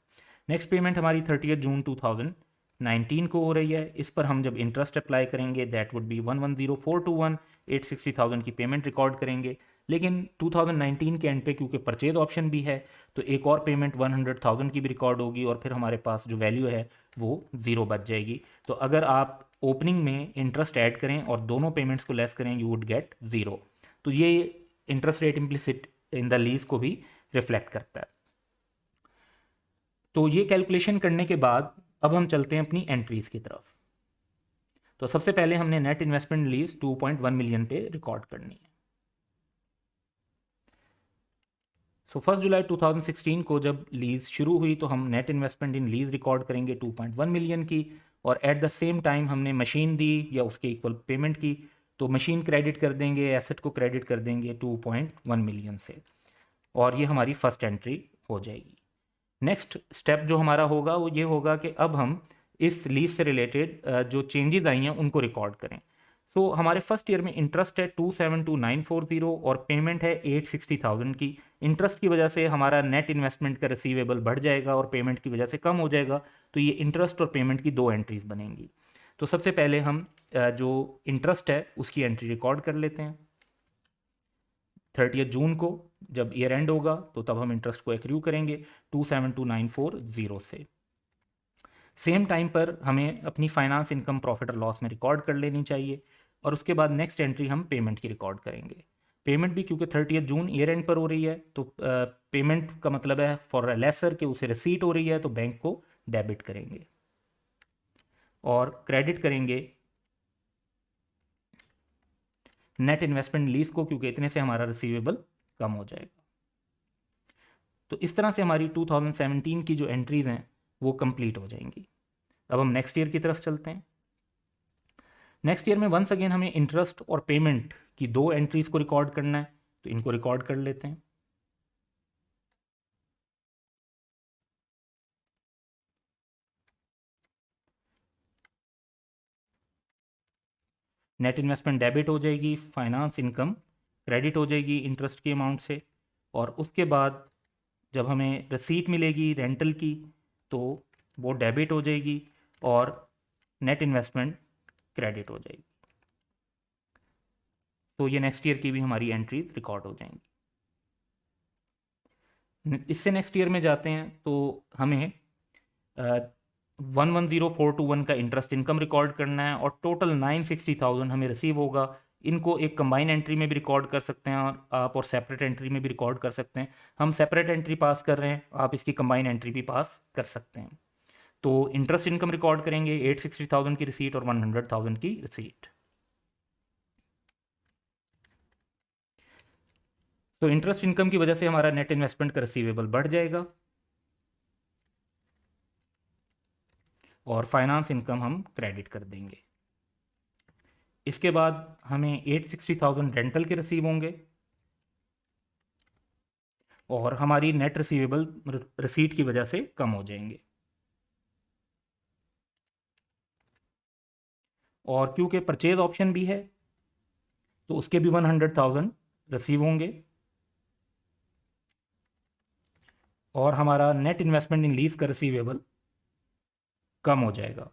नेक्स्ट पेमेंट हमारी 30 जून 2019 को हो रही है। इस पर हम जब इंटरेस्ट अप्लाई करेंगे दैट वुड बी 110,421। 860,000 की पेमेंट रिकॉर्ड करेंगे, लेकिन 2019 के एंड पे क्योंकि परचेज ऑप्शन भी है तो एक और पेमेंट 100,000 की भी रिकॉर्ड होगी, और फिर हमारे पास जो वैल्यू है वो ज़ीरो बच जाएगी। तो अगर आप ओपनिंग में इंटरेस्ट ऐड करें और दोनों पेमेंट्स को लेस करें, यू वुड गेट ज़ीरो। तो ये interest rate implicit in the lease को भी रिफ्लेक्ट करता है। तो ये कैलकुलेशन करने के बाद अब हम चलते हैं अपनी एंट्रीज की तरफ। तो सबसे पहले हमने नेट इन्वेस्टमेंट लीज 2.1 मिलियन पे रिकॉर्ड करनी है। सो 1 जुलाई 2016 को जब लीज शुरू हुई तो हम net investment in lease record करेंगे 2.1 मिलियन की, और एट द सेम टाइम हमने मशीन दी या उसके इक्वल पेमेंट की, तो मशीन क्रेडिट कर देंगे, एसेट को क्रेडिट कर देंगे 2.1 मिलियन से, और ये हमारी फर्स्ट एंट्री हो जाएगी। नेक्स्ट स्टेप जो हमारा होगा वो ये होगा कि अब हम इस लीज से रिलेटेड जो चेंजेस आई हैं उनको रिकॉर्ड करें। सो हमारे फर्स्ट ईयर में इंटरेस्ट है 272,940 और पेमेंट है 860,000 की। इंटरेस्ट की वजह से हमारा नेट इन्वेस्टमेंट का रिसीवेबल बढ़ जाएगा और पेमेंट की वजह से कम हो जाएगा, तो ये इंटरेस्ट और पेमेंट की दो एंट्रीज बनेंगी। तो सबसे पहले हम जो इंटरेस्ट है उसकी एंट्री रिकॉर्ड कर लेते हैं। 30 जून को जब ईयर एंड होगा तो तब हम इंटरेस्ट को एक्रू करेंगे 272,940 से। सेम टाइम पर हमें अपनी फाइनेंस इनकम प्रॉफिट और लॉस में रिकॉर्ड कर लेनी चाहिए, और उसके बाद नेक्स्ट एंट्री हम पेमेंट की रिकॉर्ड करेंगे। पेमेंट भी क्योंकि 30 जून ईयर एंड पर हो रही है तो पेमेंट का मतलब है फॉर लेसर के उसे रिसीट हो रही है, तो बैंक को डेबिट करेंगे और क्रेडिट करेंगे नेट इन्वेस्टमेंट लीज को, क्योंकि इतने से हमारा रिसीवेबल कम हो जाएगा। तो इस तरह से हमारी 2017 की जो एंट्रीज हैं वो कंप्लीट हो जाएंगी। अब हम नेक्स्ट ईयर की तरफ चलते हैं। नेक्स्ट ईयर में वंस अगेन हमें इंटरेस्ट और पेमेंट की दो एंट्रीज को रिकॉर्ड करना है, तो इनको रिकॉर्ड कर लेते हैं। नेट इन्वेस्टमेंट डेबिट हो जाएगी, फाइनेंस इनकम क्रेडिट हो जाएगी इंटरेस्ट के अमाउंट से, और उसके बाद जब हमें रसीट मिलेगी रेंटल की तो वो डेबिट हो जाएगी और नेट इन्वेस्टमेंट क्रेडिट हो जाएगी। तो ये नेक्स्ट ईयर की भी हमारी एंट्रीज रिकॉर्ड हो जाएंगी। इससे नेक्स्ट ईयर में जाते हैं तो हमें 110,421 का इंटरेस्ट इनकम रिकॉर्ड करना है, और टोटल 960,000 हमें रिसीव होगा। इनको एक कंबाइन एंट्री में भी रिकॉर्ड कर सकते हैं और आप, और सेपरेट एंट्री में भी रिकॉर्ड कर सकते हैं। हम सेपरेट एंट्री पास कर रहे हैं, आप इसकी कंबाइन एंट्री भी पास कर सकते हैं। तो इंटरेस्ट इनकम रिकॉर्ड करेंगे 860,000 की रिसीट और 100,000 की रिसीट। तो इंटरेस्ट इनकम की वजह से हमारा नेट इन्वेस्टमेंट का रिसीवेबल बढ़ जाएगा, और फाइनेंस इनकम हम क्रेडिट कर देंगे। इसके बाद हमें 860,000 रेंटल के रिसीव होंगे, और हमारी नेट रिसीवेबल रिसीट की वजह से कम हो जाएंगे। और क्योंकि परचेज ऑप्शन भी है तो उसके भी 100,000 रिसीव होंगे, और हमारा नेट इन्वेस्टमेंट इन लीज का रिसीवेबल कम हो जाएगा।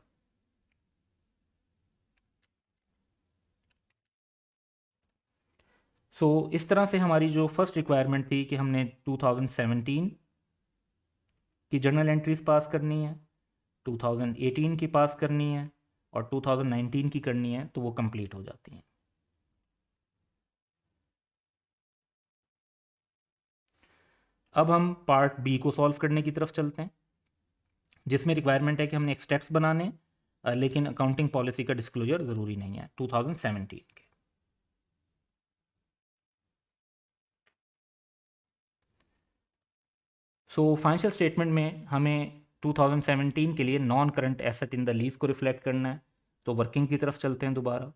सो इस तरह से हमारी जो फर्स्ट रिक्वायरमेंट थी कि हमने 2017 की जर्नल एंट्रीज पास करनी है, 2018 की पास करनी है और 2019 की करनी है, तो वो कंप्लीट हो जाती हैं। अब हम पार्ट बी को सॉल्व करने की तरफ चलते हैं, जिसमें रिक्वायरमेंट है कि हमने एक्सट्रैक्ट्स बनाने हैं, लेकिन अकाउंटिंग पॉलिसी का डिस्क्लोजर ज़रूरी नहीं है 2017 के। सो फाइनेंशियल स्टेटमेंट में हमें 2017 के लिए non current asset in the lease को रिफ्लेक्ट करना है, तो वर्किंग की तरफ चलते हैं दोबारा।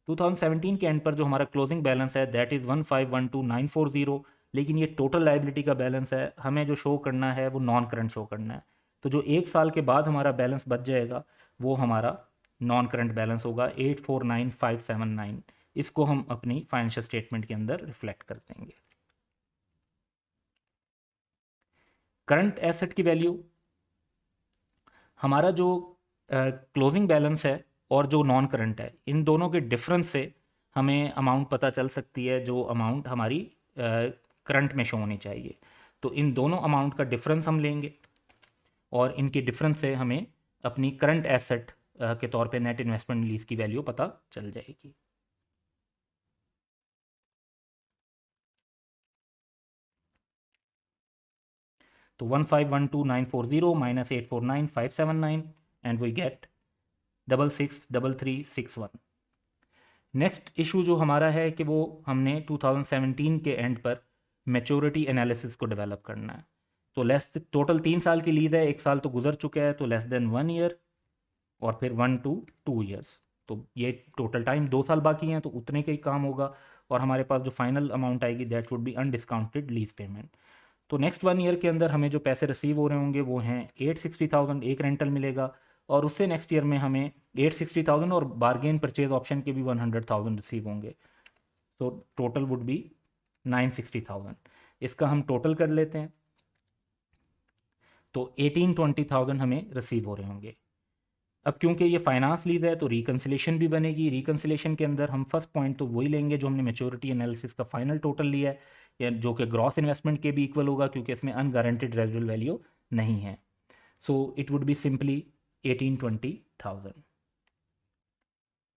2017 के एंड पर जो हमारा क्लोजिंग बैलेंस है दैट इज़ 1512940, लेकिन ये टोटल लाइबिलिटी का बैलेंस है, हमें जो शो करना है वो नॉन करंट शो करना है। तो जो एक साल के बाद हमारा बैलेंस बच जाएगा वो हमारा नॉन करंट बैलेंस होगा 849579। इसको हम अपनी फाइनेंशियल स्टेटमेंट के अंदर रिफ्लेक्ट कर देंगे। करंट एसेट की वैल्यू, हमारा जो क्लोजिंग बैलेंस है और जो नॉन करंट है, इन दोनों के डिफरेंस से हमें अमाउंट पता चल सकती है, जो अमाउंट हमारी करंट में शो होनी चाहिए। तो इन दोनों अमाउंट का डिफरेंस हम लेंगे और इनके डिफरेंस से हमें अपनी करंट एसेट के तौर पे नेट इन्वेस्टमेंट लीज की वैल्यू पता चल जाएगी। तो 1512940 minus 849579 and we get 663361। Next issue जो हमारा है कि वो हमने 2017 के एंड पर मैच्योरिटी एनालिसिस को डेवलप करना है। तो लेस टोटल 3 साल की लीज है, 1 साल तो गुजर चुका है, तो लेस देन 1 ईयर और फिर 1 to 2 ईयर्स, तो ये टोटल टाइम 2 साल बाकी हैं, तो उतने का ही काम होगा और हमारे पास जो फाइनल अमाउंट आएगी that would B undiscounted lease payment. तो नेक्स्ट 1 ईयर के अंदर हमें जो पैसे रिसीव हो रहे होंगे वो हैं 860,000, एक रेंटल मिलेगा, और उससे नेक्स्ट ईयर में हमें 860,000 और बारगेन परचेज ऑप्शन के भी 100,000 रिसीव होंगे, तो टोटल वुड बी 960,000। इसका हम टोटल कर लेते हैं, तो 1820,000 हमें रिसीव हो रहे होंगे। अब क्योंकि ये फाइनेंस लीज है तो रिकन्सिलेशन भी बनेगी। रिकन्सिलेशन के अंदर हम फर्स्ट पॉइंट तो वही लेंगे जो हमने मैच्योरिटी एनालिसिस का फाइनल टोटल लिया है, या जो कि ग्रॉस इन्वेस्टमेंट के भी इक्वल होगा, क्योंकि इसमें अनगारंटेड रेजिडुअल वैल्यू नहीं है। So it would be simply 1820,000।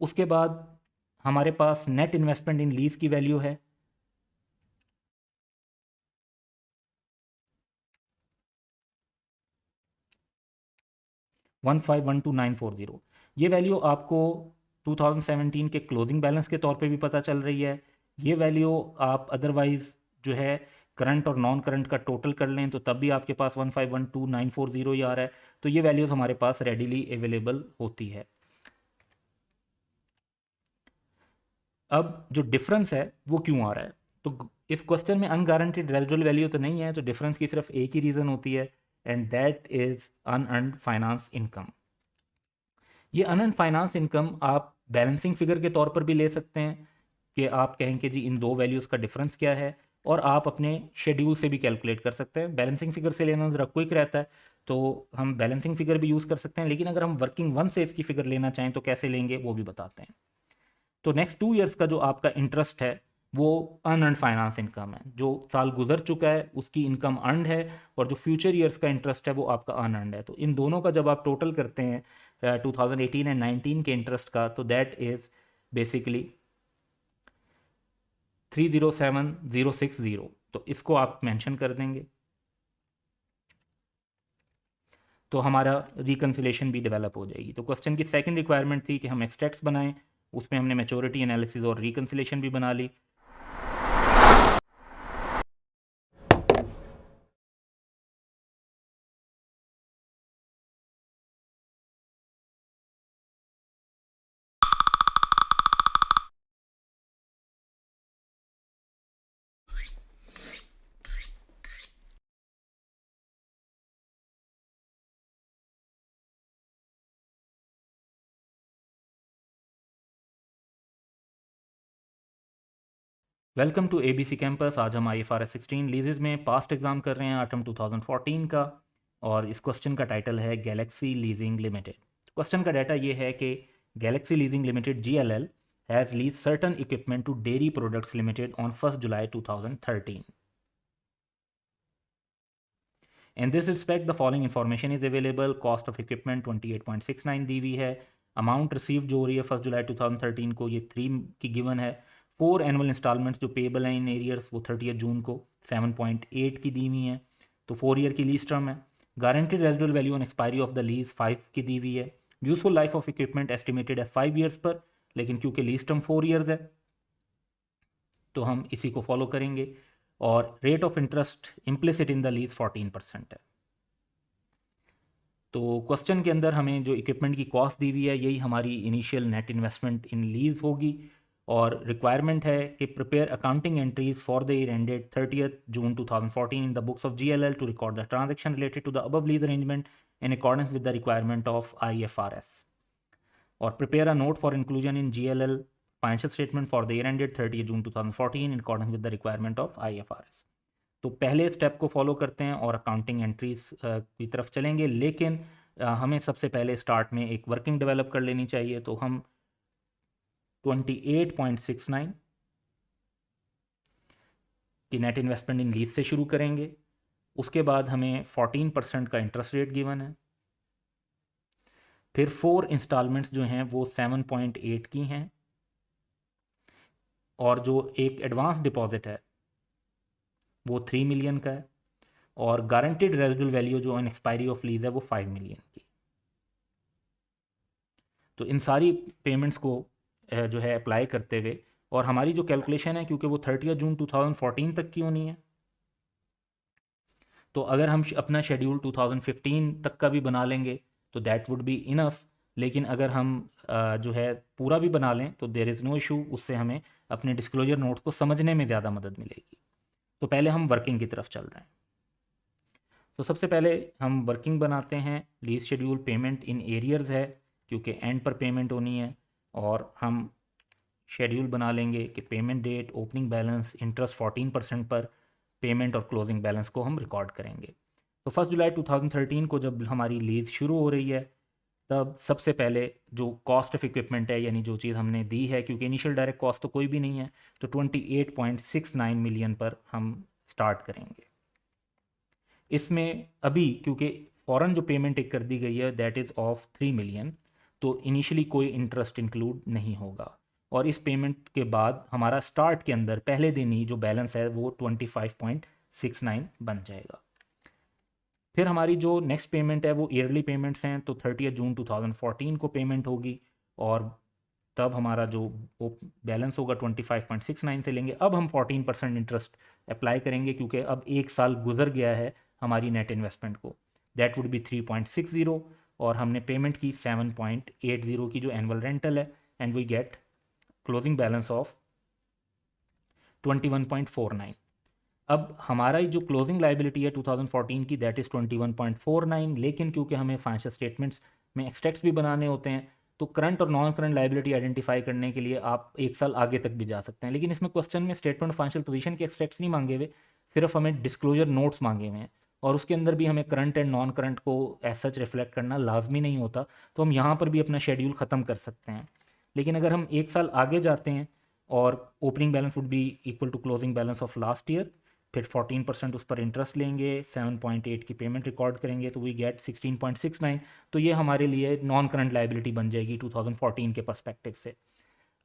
उसके बाद हमारे पास नेट इन्वेस्टमेंट इन लीज की वैल्यू है 1512940। ये वैल्यू आपको 2017 के क्लोजिंग बैलेंस के तौर पे भी पता चल रही है। ये वैल्यू आप अदरवाइज जो है करंट और नॉन करंट का टोटल कर लें तो तब भी आपके पास 1512940 ही आ रहा है। तो ये वैल्यूज़ हमारे पास रेडीली अवेलेबल होती है। अब जो डिफरेंस है वो क्यों आ रहा है, तो इस क्वेश्चन में अनगारंटेड रेजिडुअल वैल्यू तो नहीं है, तो डिफरेंस की सिर्फ एक ही रीज़न होती है, and that is unearned finance income. ये अनअर्न्ड फाइनेंस इनकम आप बैलेंसिंग फिगर के तौर पर भी ले सकते हैं कि आप कहें कि जी इन दो वैल्यूज़ का डिफरेंस क्या है, और आप अपने शेड्यूल से भी कैलकुलेट कर सकते हैं। बैलेंसिंग फिगर से लेना ज़रा क्विक रहता है, तो हम बैलेंसिंग फिगर भी यूज़ कर सकते हैं, लेकिन अगर हम वर्किंग वन से इसकी फिगर लेना चाहें तो कैसे लेंगे वो भी बताते हैं। तो नेक्स्ट 2 ईयर्स का जो आपका इंटरेस्ट है वो अनअर्न्ड फाइनेंस इनकम है, जो साल गुजर चुका है उसकी इनकम अर्नड है, और जो फ्यूचर ईयर्स का इंटरेस्ट है वो आपका अनअर्नड है। तो इन दोनों का जब आप टोटल करते हैं 2018 एंड 19 के इंटरेस्ट का, तो दैट इज़ बेसिकली 307060। तो इसको आप मेंशन कर देंगे, तो हमारा रिकन्सिलेशन भी डेवलप हो जाएगी। तो क्वेश्चन की सेकंड रिक्वायरमेंट थी कि हम एक्सट्रैक्ट्स बनाएं, उसमें हमने मैच्योरिटी एनालिसिस और रिकन्सिलेशन भी बना ली। Welcome to ABC campus. आज हम IFRS 16 लीजेज में पास्ट एग्जाम कर रहे हैं, ऑटम 2014 का, और इस क्वेश्चन का टाइटल है गैलेक्सी लीजिंग लिमिटेड। क्वेश्चन का डाटा ये है कि Galaxy Leasing Limited GLL has leased certain equipment to Dairy Products Limited on 1st July 2013. In this respect, the following information is available. Cost of equipment 28.69 दी हुई है. Amount receive जो हो रही है 1 जुलाई 2013 को ये 3 की गिवन है. 4 एनुअल इंस्टॉलमेंट्स जो पेबल हैं इन एरियर्स वो 30 जून को 7.8 की दी हुई हैं. तो 4 ईयर की लीज टर्म है. Guaranteed residual value on expiry of the lease 5 की दी हुई है. Useful life of equipment estimated है 5 ईयर्स पर, लेकिन क्योंकि लीज टर्म 4 ईयर्स है तो हम इसी को फॉलो करेंगे. और rate of interest implicit in the lease 14% है. तो क्वेश्चन के अंदर हमें जो इक्विपमेंट की कॉस्ट दी हुई है यही हमारी initial net investment in lease होगी. और रिक्वायरमेंट है कि prepare accounting entries for the year ended 30 June 2014 in the books of GLL to record the transaction related to the above lease arrangement in accordance with the requirement of IFRS. और prepare a note for inclusion in GLL financial statement for the year ended 30 June 2014 in accordance with the requirement of IFRS. तो पहले step को follow करते हैं और accounting entries की तरफ चलेंगे, लेकिन हमें सबसे पहले स्टार्ट में एक वर्किंग डेवलप कर लेनी चाहिए. तो हम 28.69 की नेट इन्वेस्टमेंट इन लीज से शुरू करेंगे. उसके बाद हमें 14% का इंटरेस्ट रेट गिवन है. फिर 4 इंस्टॉलमेंट्स जो हैं वो 7.8 की हैं. और जो एक एडवांस डिपॉजिट है वो 3 मिलियन का है. और गारंटीड रेजिडुअल वैल्यू जो ऑन एक्सपायरी ऑफ लीज है वो 5 मिलियन की. तो इन सारी पेमेंट्स को जो है अप्लाई करते हुए, और हमारी जो कैलकुलेशन है क्योंकि वो 30 जून 2014 तक की होनी है, तो अगर हम अपना शेड्यूल 2015 तक का भी बना लेंगे तो दैट वुड बी इनफ. लेकिन अगर हम जो है पूरा भी बना लें तो देयर इज़ नो इशू. उससे हमें अपने डिस्क्लोजर नोट्स को समझने में ज़्यादा मदद मिलेगी. तो पहले हम वर्किंग की तरफ चल रहे हैं. तो सबसे पहले हम वर्किंग बनाते हैं. Lease schedule payment in arrears है क्योंकि एंड पर पेमेंट होनी है. और हम शेड्यूल बना लेंगे कि payment date, opening balance, interest 14% पर, पेमेंट और क्लोजिंग बैलेंस को हम रिकॉर्ड करेंगे. तो 1 जुलाई 2013 को जब हमारी लीज शुरू हो रही है तब सबसे पहले जो कॉस्ट ऑफ इक्विपमेंट है यानी जो चीज़ हमने दी है, क्योंकि इनिशियल डायरेक्ट कॉस्ट तो कोई भी नहीं है, तो 28.69 मिलियन पर हम स्टार्ट करेंगे. इसमें अभी क्योंकि फ़ौरन जो पेमेंट एक कर दी गई है दैट इज़ ऑफ 3 मिलियन, तो इनिशियली कोई इंटरेस्ट इंक्लूड नहीं होगा. और इस पेमेंट के बाद हमारा स्टार्ट के अंदर पहले दिन ही जो बैलेंस है वो 25.69 बन जाएगा. फिर हमारी जो नेक्स्ट पेमेंट है वो ईयरली पेमेंट्स हैं. तो 30 जून 2014 को पेमेंट होगी और तब हमारा जो वो बैलेंस होगा 25.69 से लेंगे. अब हम 14% इंटरेस्ट अप्लाई करेंगे क्योंकि अब एक साल गुजर गया है हमारी नेट इन्वेस्टमेंट को. दैट वुड बी 3.60 और हमने पेमेंट की 7.80 की जो एनुअल रेंटल है, and we get closing balance of 21.49. अब हमारा जो क्लोजिंग लाइबिलिटी है 2014 की दैट इज़ 21.49, लेकिन क्योंकि हमें फाइनेंशियल स्टेटमेंट्स में एक्सट्रैक्ट्स भी बनाने होते हैं तो करंट और नॉन करंट लाइबिलिटी आइडेंटिफाई करने के लिए आप एक साल आगे तक भी जा सकते हैं. लेकिन इसमें क्वेश्चन में स्टेटमेंट ऑफ फाइनेंशियल पोजीशन के एक्सट्रैक्ट्स नहीं मांगे हुए, सिर्फ हमें डिस्क्लोजर नोट्स मांगे हुए हैं. और उसके अंदर भी हमें करंट एंड नॉन करंट को एज सच रिफ्लेक्ट करना लाजमी नहीं होता, तो हम यहाँ पर भी अपना शेड्यूल ख़त्म कर सकते हैं. लेकिन अगर हम एक साल आगे जाते हैं और opening balance would be equal to closing balance of last year, फिर 14% उस पर इंटरेस्ट लेंगे, 7.8 की पेमेंट रिकॉर्ड करेंगे तो वी गेट 16.69. तो ये हमारे लिए नॉन करंट लाइबिलिटी बन जाएगी 2014 के पर्सपेक्टिव से.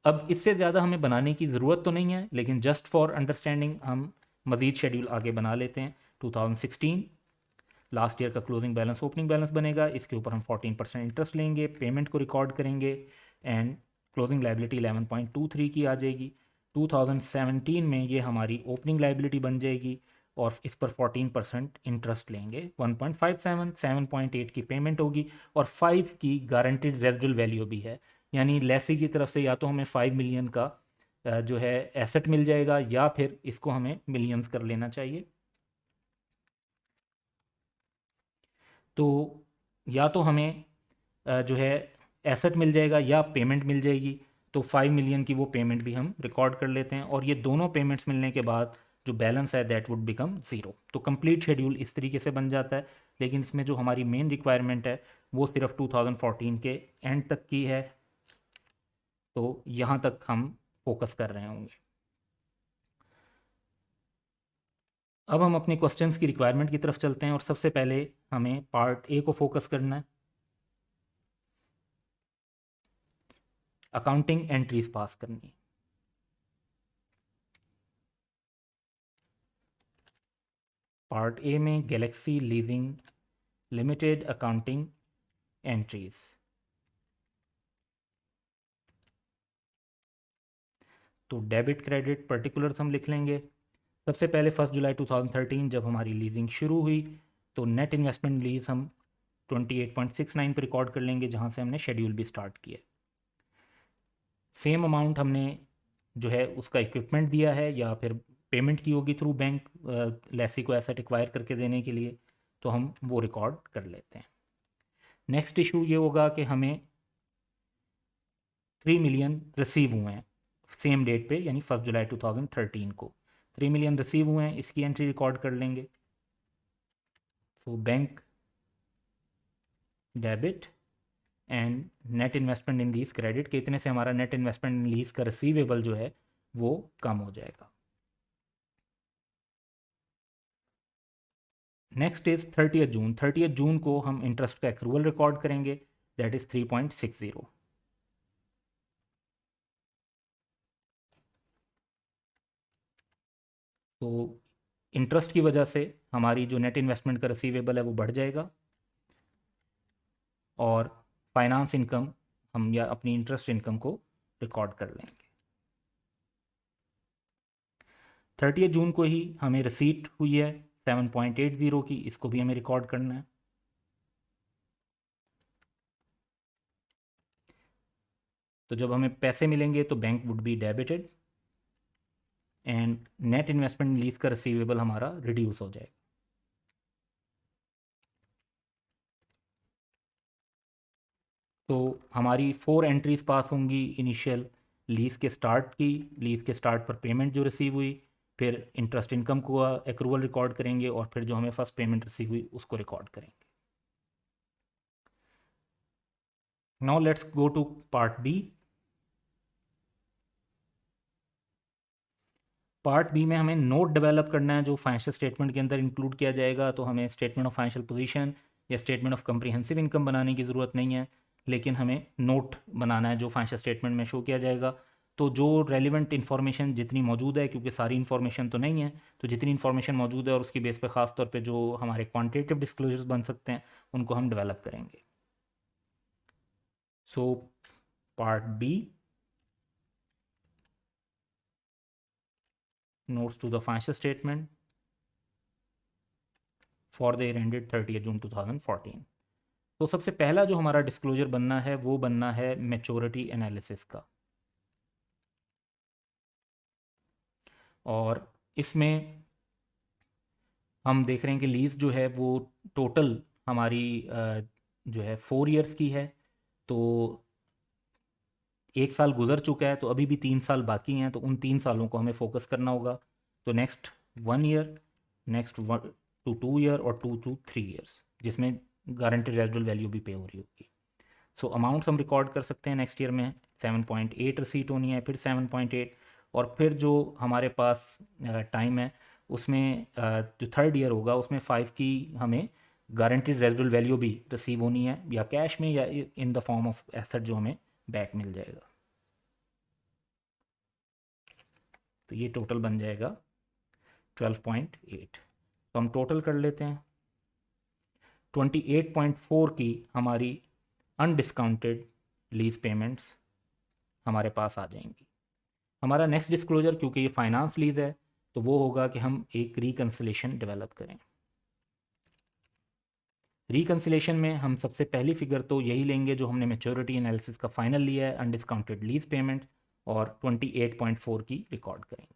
अब इससे ज़्यादा हमें बनाने की ज़रूरत तो नहीं है, लेकिन जस्ट फॉर अंडरस्टैंडिंग हम मज़ीद शेड्यूल आगे बना लेते हैं. 2016 लास्ट ईयर का क्लोजिंग बैलेंस ओपनिंग बैलेंस बनेगा, इसके ऊपर हम 14% इंटरेस्ट लेंगे, पेमेंट को रिकॉर्ड करेंगे एंड क्लोजिंग लाइबिलिटी 11.23 की आ जाएगी. 2017 में ये हमारी ओपनिंग लाइबिलिटी बन जाएगी और इस पर 14% इंटरेस्ट लेंगे. 1.57, 7.8 की पेमेंट होगी और 5 की गारंटीड रेजिडुअल वैल्यू भी है. यानी लेसी की तरफ से या तो हमें 5 मिलियन का जो है एसेट मिल जाएगा या फिर इसको हमें मिलियंस कर लेना चाहिए. तो या तो हमें जो है एसेट मिल जाएगा या पेमेंट मिल जाएगी. तो 5 मिलियन की वो पेमेंट भी हम रिकॉर्ड कर लेते हैं और ये दोनों पेमेंट्स मिलने के बाद जो बैलेंस है दैट वुड बिकम ज़ीरो. तो कंप्लीट शेड्यूल इस तरीके से बन जाता है. लेकिन इसमें जो हमारी मेन रिक्वायरमेंट है वो सिर्फ 2014 के एंड तक की है. तो यहाँ तक हम फोकस कर रहे होंगे। अब हम अपने क्वेश्चंस की रिक्वायरमेंट की तरफ चलते हैं और सबसे पहले हमें पार्ट ए को फोकस करना है, अकाउंटिंग एंट्रीज पास करनी है। पार्ट ए में Galaxy Leasing Limited accounting entries. तो डेबिट क्रेडिट पर्टिकुलर्स हम लिख लेंगे। सबसे पहले 1 जुलाई 2013 जब हमारी लीजिंग शुरू हुई तो नेट इन्वेस्टमेंट लीज हम 28.69 पर रिकॉर्ड कर लेंगे, जहाँ से हमने शेड्यूल भी स्टार्ट किया। सेम अमाउंट हमने जो है उसका इक्विपमेंट दिया है या फिर पेमेंट की होगी थ्रू बैंक लेसी को एसेट एक्वायर करके देने के लिए, तो हम वो रिकॉर्ड कर लेते हैं। नेक्स्ट इशू ये होगा कि हमें 3 मिलियन रिसीव हुए हैं सेम डेट पे, यानी 1 जुलाई 2013 को 3 मिलियन रिसीव हुए हैं, इसकी एंट्री रिकॉर्ड कर लेंगे। So bank debit and net investment in lease credit के इतने से हमारा नेट इन्वेस्टमेंट इन लीज का रिसीवेबल जो है वो कम हो जाएगा। नेक्स्ट इज 30 जून। 30 जून को हम इंटरेस्ट का एक्रूवल रिकॉर्ड करेंगे, दैट इज 3.60। तो इंटरेस्ट की वजह से हमारी जो नेट इन्वेस्टमेंट का रिसीवेबल है वो बढ़ जाएगा और फाइनेंस इनकम हम या अपनी इंटरेस्ट इनकम को रिकॉर्ड कर लेंगे। 30 जून को ही हमें रिसीट हुई है 7.80 की, इसको भी हमें रिकॉर्ड करना है। तो जब हमें पैसे मिलेंगे तो bank would be debited and net investment lease का रिसीवेबल हमारा रिड्यूस हो जाएगा। तो हमारी 4 एंट्रीज पास होंगी, इनिशियल लीज के स्टार्ट की, लीज के स्टार्ट पर पेमेंट जो रिसीव हुई, फिर इंटरेस्ट इनकम को एक्रूवल रिकॉर्ड करेंगे और फिर जो हमें फर्स्ट पेमेंट रिसीव हुई उसको रिकॉर्ड करेंगे। Now let's go to part B. Part B में हमें नोट डेवलप करना है जो फाइनेंशियल स्टेटमेंट के अंदर इंक्लूड किया जाएगा। तो हमें स्टेटमेंट ऑफ फाइनेंशियल पोजीशन या स्टेटमेंट ऑफ कम्प्रीहेंसिव इनकम बनाने की ज़रूरत नहीं है, लेकिन हमें नोट बनाना है जो फाइनेंशियल स्टेटमेंट में शो किया जाएगा। तो जो रेलिवेंट इन्फॉर्मेशन जितनी मौजूद है, क्योंकि सारी इन्फॉर्मेशन तो नहीं है, तो जितनी इन्फॉर्मेशन मौजूद है और उसकी बेस पर खास तौर पे जो हमारे क्वांटिटेटिव डिस्क्लोजर्स बन सकते हैं उनको हम डेवलप करेंगे। So part B, notes to the financial statement for the year ended 30th June 2014। तो सबसे पहला जो हमारा डिस्क्लोजर बनना है वो बनना है मैच्योरिटी एनालिसिस का। और इसमें हम देख रहे हैं कि लीज जो है वो टोटल हमारी जो है 4 इयर्स की है। तो 1 साल गुजर चुका है, तो अभी भी 3 साल बाकी हैं, तो उन 3 सालों को हमें फोकस करना होगा। तो next 1 year, next 1 to 2 year और 2 to 3 ईयर्स, जिसमें गारंटी रेजिडुअल वैल्यू भी पे हो रही होगी। सो अमाउंट्स हम रिकॉर्ड कर सकते हैं। नेक्स्ट ईयर में 7.8 रिसीट होनी है, फिर 7.8, और फिर जो हमारे पास टाइम है उसमें जो 3rd ईयर होगा उसमें 5 की हमें गारंटीड रेजिडुअल वैल्यू भी रिसीव होनी है, या कैश में या in the form of asset जो हमें बैक मिल जाएगा। तो ये टोटल बन जाएगा 12.8। तो हम टोटल कर लेते हैं। 28.4 की हमारी अनडिस्काउंटेड लीज पेमेंट्स हमारे पास आ जाएंगी। हमारा नेक्स्ट डिस्क्लोजर, क्योंकि ये फाइनेंस लीज है, तो वो होगा कि हम एक रिकन्सिलेशन डेवलप करें। रिकन्सिलेशन में हम सबसे पहली फिगर तो यही लेंगे जो हमने मैच्योरिटी एनालिसिस का फाइनल लिया है, अनडिस्काउंटेड लीज पेमेंट, और 28.4 की रिकॉर्ड करेंगे।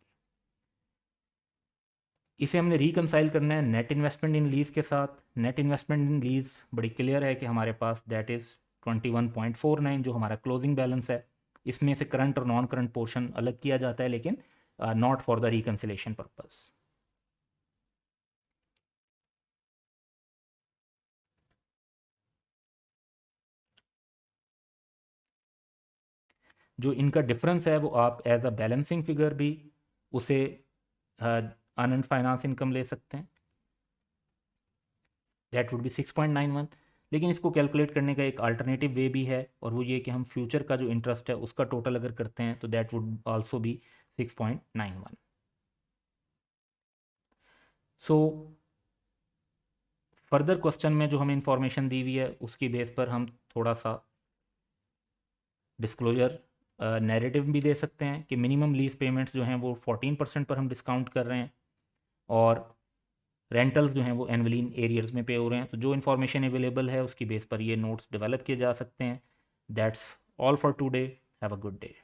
इसे हमने रिकनसाइल करना है नेट इन्वेस्टमेंट इन लीज के साथ। नेट इन्वेस्टमेंट इन लीज बड़ी क्लियर है कि हमारे पास दैट इज़ 21.49 जो हमारा क्लोजिंग बैलेंस है। इसमें से करंट और नॉन करंट पोर्शन अलग किया जाता है, लेकिन not for the reconciliation purpose. जो इनका डिफरेंस है वो आप एज अ बैलेंसिंग फिगर भी उसे अर्न फाइनेंस इनकम ले सकते हैं, दैट वुड बी 6.91। लेकिन इसको कैलकुलेट करने का एक अल्टरनेटिव वे भी है, और वो ये कि हम फ्यूचर का जो इंटरेस्ट है उसका टोटल अगर करते हैं तो that would also be 6.91। So further question में जो हमें इंफॉर्मेशन दी हुई है उसकी बेस पर हम थोड़ा सा डिस्क्लोजर नैरेटिव भी दे सकते हैं कि मिनिमम लीज पेमेंट्स जो हैं वो 14% पर हम डिस्काउंट कर रहे हैं, और रेंटल्स जो हैं वो एनुअली इन एरियर्स में पे हो रहे हैं। तो जो इन्फॉर्मेशन अवेलेबल है उसकी बेस पर ये नोट्स डेवलप किए जा सकते हैं। That's all for today. Have a good day.